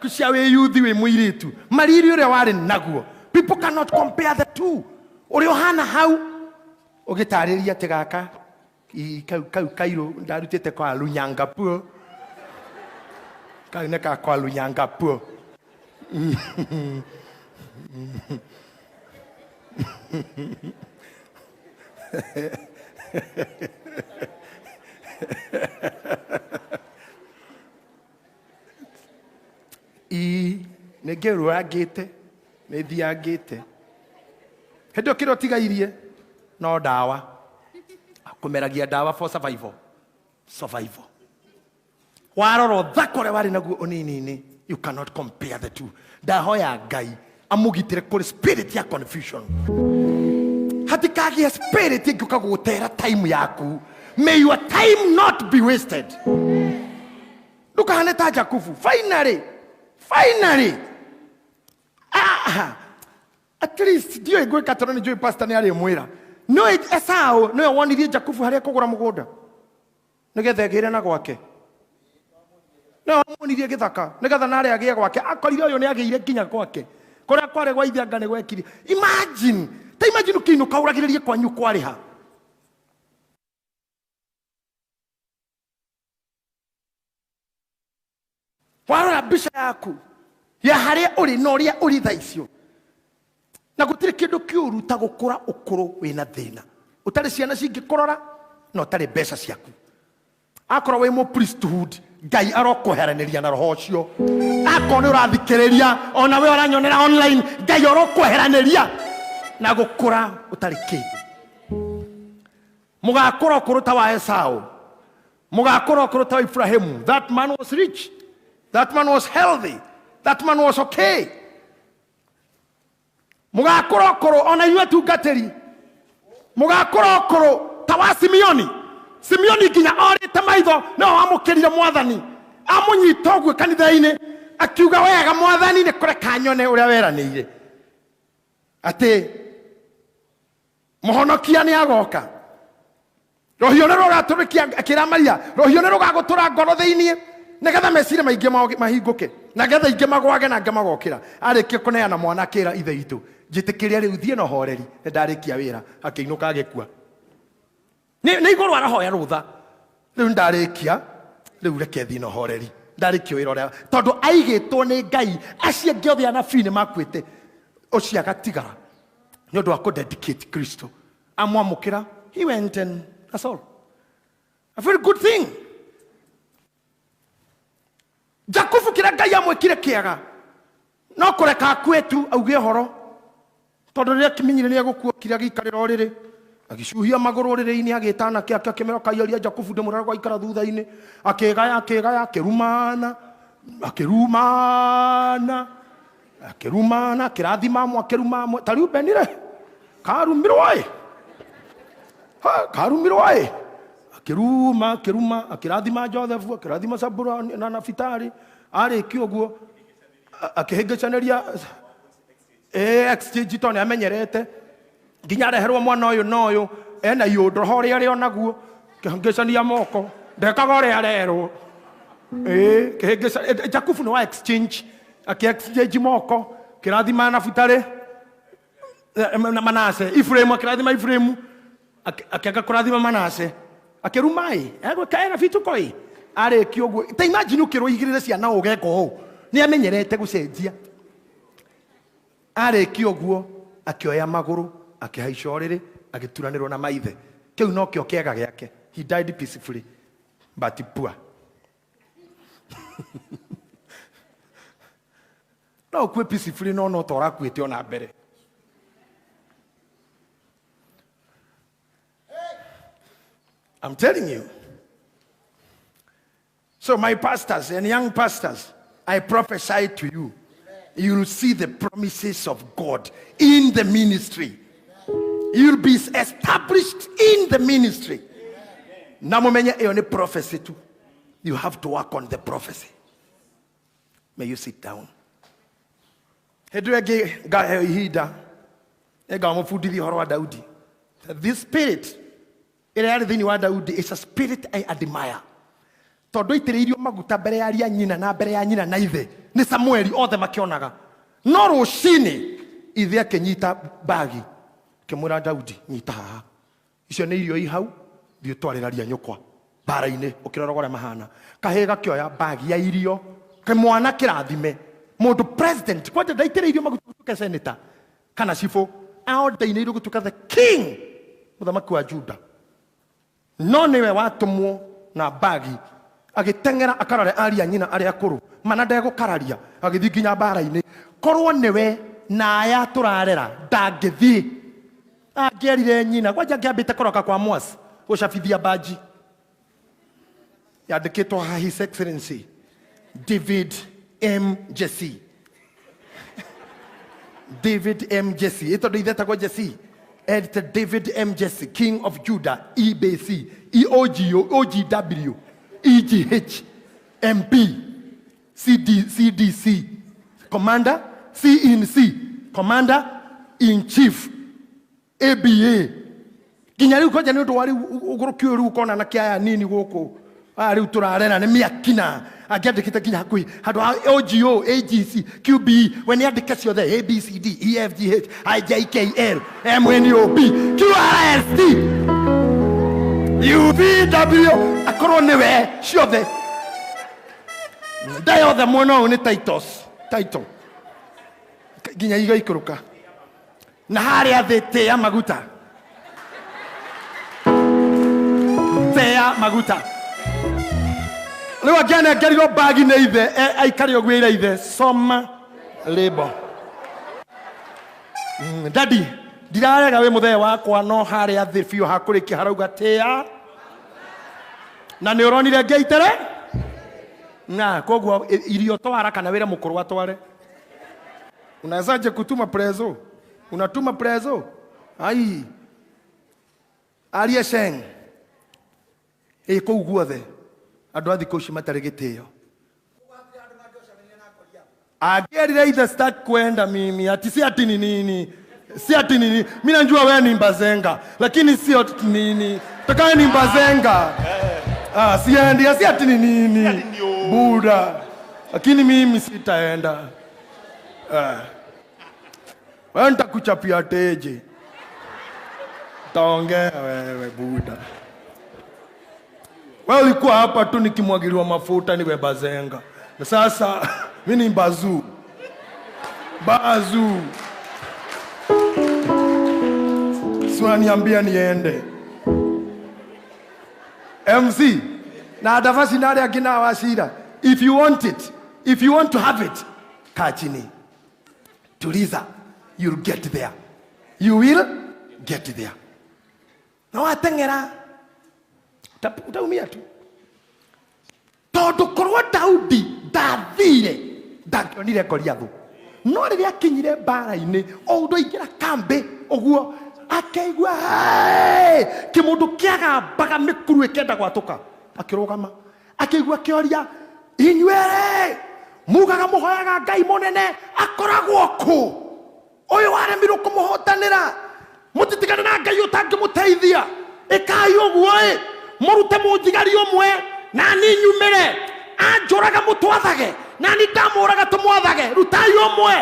cia wi yuthi wi muiritu mariri uria wari naguo. People cannot compare the two. Urio hana hau ugitariria te gaka kau kairo ndarutite kwa lunyanga puo kau neka kwa lunyanga puo negeru agite nethiangite hendo kiro tigairie no dawa kumeragia dawa for survival waroro thakore wari naguo onini you cannot compare the two. Dahoya Ngai amugitire kuri spirit ya confusion hatikagia spirit ikukagutera time yaku. May your time not be wasted. Look at Jakufu. Finally. At least dio go katoroni jo pastor ne ari mwira. No esao no woni die Jakufu hari kugura mugoda. Nigethe gire na gwake. No woni die githaka. Nigethe na ari agie gwake. Akorire uyo ne agire kinya gwake. Kora kware gwa ithanga ne gwekiri. Imagine ukinu kauragiririe kwanyu kwari ha. Wara bisha yaku ya haria uri noria uri thaicio na gutire kindu kiuru ta gukura ukuru wina thina utari ciana cingikorora no tari mbeca ciaku akora we mo priesthood Ngai arokoheraniria na roho cio akona urathikiriria ona we oranyonera online Ngai arokoheraniria na gukura utari kindu mugakora ukuru ta wa Esau mugakora ukuru ta wa Ibrahimu. That man was rich. That man was healthy. That man was okay. Mugakorokoro ona iwe tungateri. Mugakorokoro tawa Simeoni. Simeoni kinya orite maitho no amukirire mwathani. Amunyita ogwe kanitha-ini akiuga wega mwathani ni kure kanyone uria weraniire. Ati muhonokia ni agoka. Rohio ne rogaturikia akira Maria. Rohio ne rogagutura ngoro thiini. Negatha mesire maingi mahinguke nagetha ingi magwage na ngamagokira arikie kuneana mwana kira ithe itu njitikiria riu thie no horeri ndarikia wira akiinuka agikua ni iguru arahoya rutha riu ndarikia riu reke thie no horeri ndarikia wira ria tondu aigitwo ni Ngai acie ngiothe anabii ni makwite ucia gatigara nyodo wako dedicate Kristo amwamukira. He went and that's all. A very good thing. Jakufu kira Ngai amwikire kiaga no kureka kwetu auge horo tondu ria kiminyire ni agukua kira gikarira riri agicuhia maguru riri-ini agitana kiaka kimero kairia Jakufu ndimurara gwa ikara thutha-ini akigaya akirumana kirathima mwa kiruma tariu benire karumirwe akiruma akirathima Joseph akirathima Sabura na Nafitari ari kioguo akihingacaneria exchange tone amenyerete nginya reherwo mwana uyu noyu ena yundo hori ari onaguo kihingacania moko ndekaga uri arerwo kihingaca Jakufu no wa exchange exchange moko kirathima Nafitari Manase Ifremu akirathima Ifremu akiaga kurathima Manase akirumai ego kaera fitu koi are kioguo ta imagine ukirwo igirire ciana ugeko ni amenyerete gucenjia are kioguo akioya maguru akihaica oriri agituranirwo na maithe kiu no kio kiega giake. He died peacefully but poor. No kwe peacefully no tora kwete ona mbere. I'm telling you. So my pastors and young pastors, I prophesy to you. You will see the promises of God in the ministry. You will be established in the ministry. Namumenye eone prophecy too. You have to work on the prophecy. May you sit down. Hedwege gahida. Ega mufudiri horwa Daudi. This spirit is a spirit I admire. Todo itireirio maguta mbere ya aria nyina na mbere ya nyina na ithe ni Samueli othe makionaga no rucini ithe akenyita bagi kimura Daudi nyita haha icio ni irio ihau thio twariraria nyukwa bara-ini ukirora gore mahana kahega kioya bagi ya irio kimwana kirathime mundu president kwanja ndaitireirio maguta tuke senator kana cifo aondaineirio gutuka the king muthamaki wa Juda no niwe watumwo na bagi agitengera akarare aria nyina ari akuru mana ndego kararia agithi nginya bara-ini korwo niwe na aya turarera ndangithi angerire nyina kwanja ngiambite koroka kwa mwasi gucabithia baji yandikitwo ha His Excellency David M. Jesse. David M. Jesse ito ndithetagwo Jesse Editor David M. Jesse, King of Judah, EBC, EOGO, OGW, EGH, MP, CDC, Commander, CNC, Commander in Chief, ABA. Kinyari uko jani uto wari ugurukio ru kona na kia nini woko. Ari uturarena ne miakina. Agende kita kinya hakui. Hado OGO, AGC, QB. When you have the case you're there, ABCD, EFGH, IJKL, MNOP, QRST, UVW. Akoronewe, sure there. They are the mono ni titles. Title. Kinya iga ikuruka. Na hari adete ya maguta. Tea maguta. Leo agane agarigo bagi na ithe aikari ogwira ithe soma labor. Daddy ndirarega we muthee wakwa no hari athi biu hakurikia harauga tea na ni uronire ngeitere na koguo irio twara kana wira mukuru atware. Unawezaje kutuma prezo? Unatuma prezo? Ai Arieseng eko guothe andu athi kuci matari gitio agerire ithe start kwenda mimi ati si ati nini mimi najua wewe ni mbazenga lakini sio nini takaye ni mbazenga siendi si ati nini buda lakini mimi sitaenda wewe nitakuchapia teje taongea wewe buda. Wewe ulikuwa hapa tu nikimwagiliwa mafuta niwe bazenga. Na sasa mimi ni bazu. unaniambia niende. MC na adavasi nare akina wasira. If you want it, if you want to have it, kaa chini. Tuliza, you'll get there. You will get there. Na watengera utaumia tu. Tondu korwa Daudi ndathire ndakionire Goliath. No riria akinyire mbara-ini ondo ingira kambe oguo akaigua kimundu kiagambaga mikuru ikenda gwatuka akirugama akaigua kioria inyuere mugaga muhoyaga Ngai munene akoragwo ku uyu waremirwo kumuhotanira mutitigane na Ngai utangimuteithia ikai uguo murute munjigari umwe na ni nyumire anjuraga mutwathage na ni ndamuraga tumwathage rutai umwe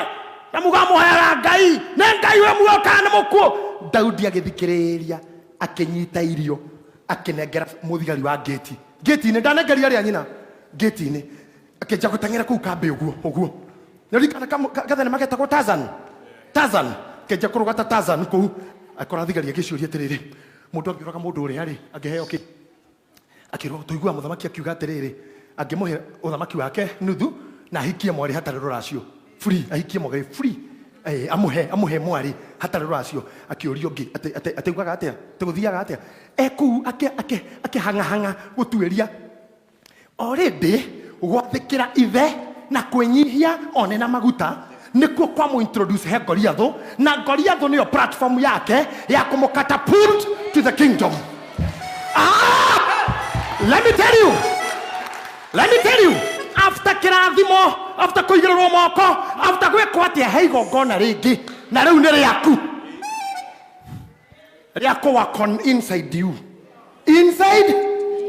na mugamuhoyaga Ngai na Ngai we muoka na mukuo. Daudi agithikiriria akinyita irio akinengera muthigari wa gate ni ndanengeria ria nyina gate ni akenja gutengera ku kambe uguo ndirikana gathene magetagwo Tarzan kenja kurugata Tarzan ku akora thigari agiciuria atiriri mundu angiraga mundu uri ari angeheo ki akirwo tuigua muthamaki akiuga atiriri angimuhe uthamaki wake nuthu na ahikie mwari hatari ruracio free ahikie mwari free amuhe mwari hatari ruracio akiorio ngi ateugaga atia teguthiaga atia eku akihanga gutueria already gwathikira ithe na kwenyihia one na maguta nikuo kwa mu introduce he Goliath na Goliath niyo platform yake ya kumukatapult to the kingdom. Let me tell you after kirathimo after kuigirwo moko after gwekwa atia heigo ngona ringi na riu ni riaku wa con inside you inside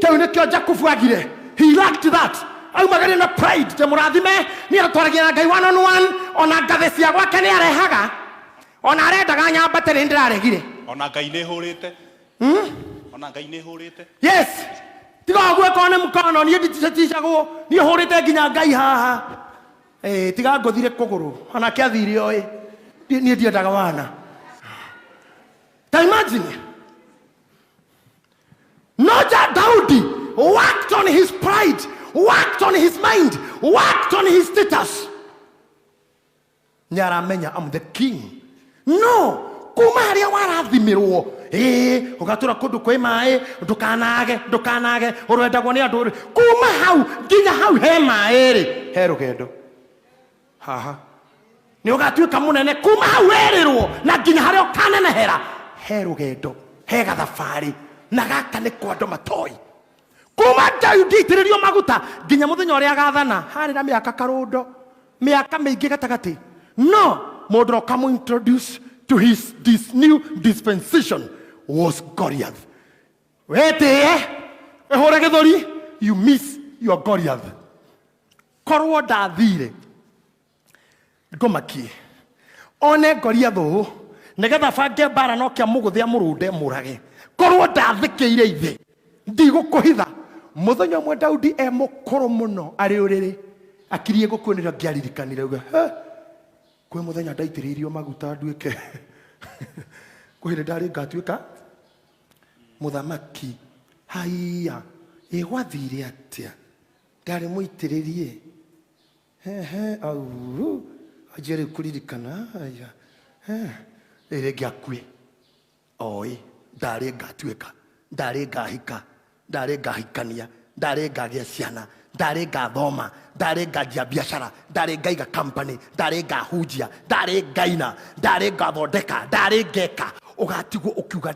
kau ni kio Jacob agire he lacked that aumagari na pride te murathime ni atwaragia Ngai one on one ona ngathe cia gwake ni arehaga ona arendaga nyambatire ndiraregire ona Ngai ni hurite ona Ngai ni hurite yes tiga gwe kone mukano ni ndicicagwo ni hurite ginya Ngai haha tiga ngothire kuguru ona kiathire oi ni ndiendaga wana. Imagine not that Daudi worked on his pride, worked on his mind, worked on his status. Nyaramenya, I'm the king. No, kuma haria warathimirwo ugatura kundu kwi mai ndukanage urwendagwo ni andu kuma hau nginya hau he mai ri he rugendo haha ni ugatuika munene kuma hau erirwo na nginya haria ukanenehera he rugendo he gathabari na gaka ni kwa andu matoi kuma Daudi itiririo maguta nginya muthenya uria agathana hari na miaka karundo miaka mingi gatagati. No, mundu okamu introduce to this new dispensation was Goliath. Wete ehore githori you miss your Goliath. Korwo ndathire ngomaki one Goliath negetha bange bara no kia muguthia murunde murage korwo ndathikiire ithe ndigukuhitha muthenya mwe Daudi mukoro muno ari uriri akirie gukunira ngiaririkanire uga kwe muthenya ndaitiririo maguta nduike kwire ndari ngatuika muthamaki haiya gwathire atia ndari muitiririe au ajere kuririkana aya erege akue oi ndari ngatuika ndari ngahika ndari ngahikania ndari ngagia ciana ndari ngathoma ndari nganjia biashara ndari ngaiga company ndari ngahunjia ndari ngaina ndari ngathondeka ndari ngeka ugatigwo ukiuga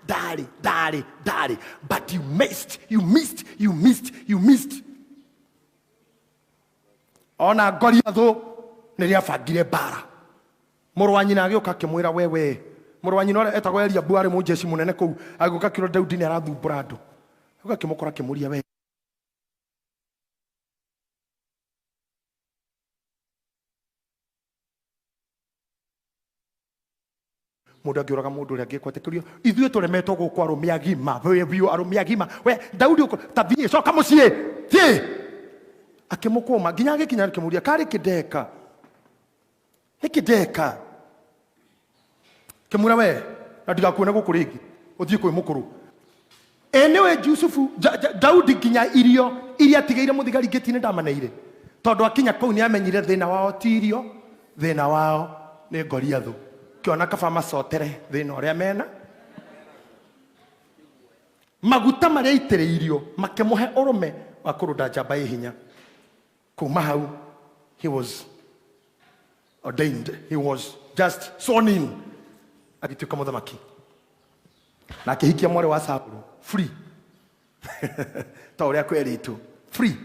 ndari but you missed ona Goliath niria bangire bara murwanyi na agioka kimwira wewe murwanyi no etagwo Eliabu ari mujeci munene kou agioka kiro Daudi ni arathumbura andu ukakimukora kimuria we mundu angioraga mundu ria ngikwatekerio ithuĩ turemetwo gũkũ arũme agima biũ arũme agima we Daudi tathie coka muciĩ thie akimukoma nginya agikinya kimuria kari kideka kimura we na ndigakuone guku ringi uthii kwi mukuru enewe Yusufu Daudi nginya irio iria tigeire muthigari ngitine ndamaneire tondu akinya kuu ni amenyire thina wao ti irio thina wao ni Goliathu kiona kaba macotere thina uria mena maguta maria itireirio makemuhe urume wa kurunda njamba hinya kuma hau he was ordained, he was just sworn in agituika muthamaki na akihikia mwari wa Saulu free ta uria kweritu free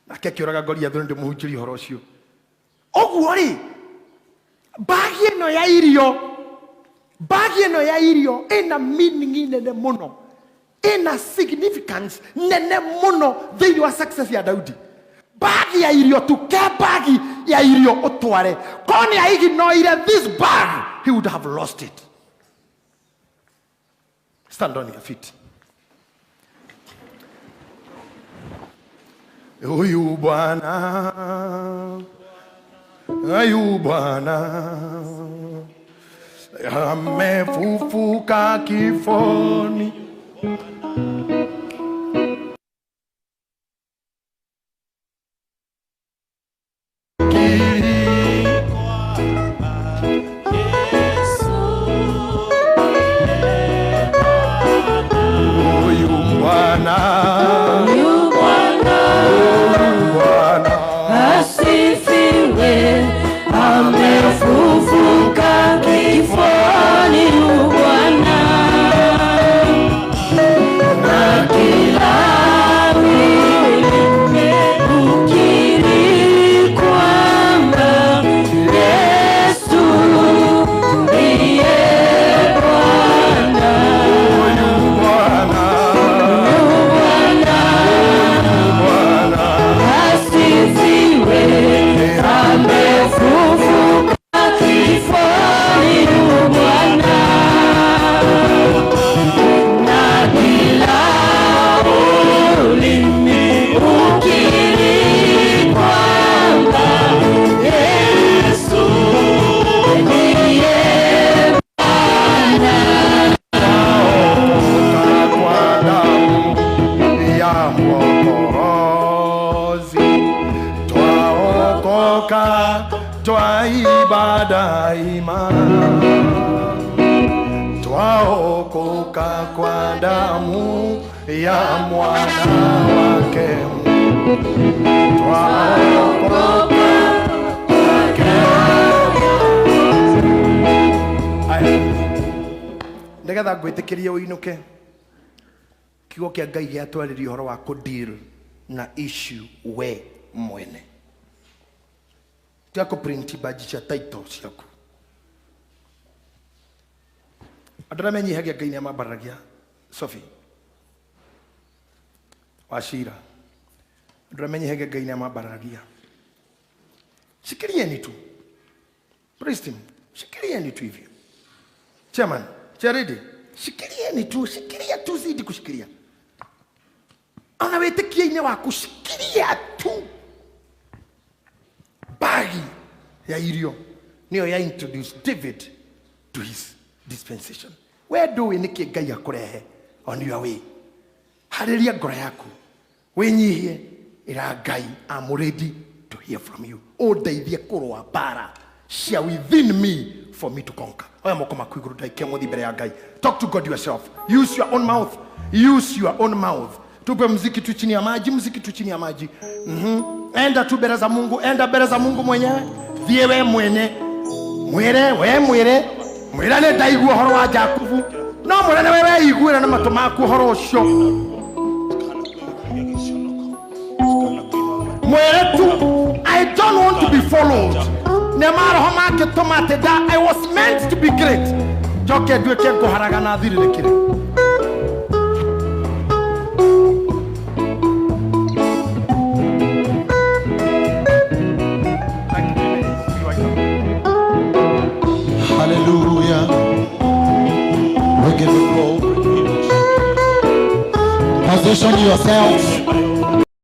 na akiuraga Goliathu ndi muhunjiri horo ucio oguo ri bagi ino ya irio ina meaning nene muno ina significance nene muno thiini wa success ya Daudi bagi ya irio tuke bagi ya irio utware koni ya ignoire this bag he would have lost it. Stand on your feet. Huyu Bwana amefufuka kifoni twaokoka kwa damu ya mwana wake twaokoka ndegetha ngwitikirie uinuke kiugo kia Ngai giatwarĩria ũhoro wa kudeal na issue we mwene tiako print badge cia title ciaku andũ arĩa menyihagia Ngai nĩamambaragia Sophie Wachira andũ arĩa menyihagia Ngai nĩamambaragia shikilieni tu praise him shikilieni tu hivyo chairman charity shikilieni tu shikilia tu zidi kushikilia ana wetikia-inĩ waku shikilia tu bagi ya irio niyo ya introduce David to his dispensation. Where do we niki Ngai akurehe on your way? Haleluya ngoro yaku wenyihie ira Ngai I'm ready to hear from you. O ndeithie kurwa bara cia within me for me to conquer. Oya moko maku iguru ndaikia muthi mbere ya Ngai. Talk to God yourself. Use your own mouth. Use your own mouth. Tupe muziki tu chini ya maji, muziki tu chini ya maji. Enda tu mbele za Mungu, enda mbele za Mungu mwenyewe. Thie we mwene. Mwire mwirane ndaigua horo wa Jakubu. No mwirane wewe iguira na mato maku horo ucio. Mwire tu I don't want to be followed. Nemaro homake tomate da I was meant to be great. Joke dueke ngoharaga na thiririkire. Hallelujah. We give you glory. Position yourselves.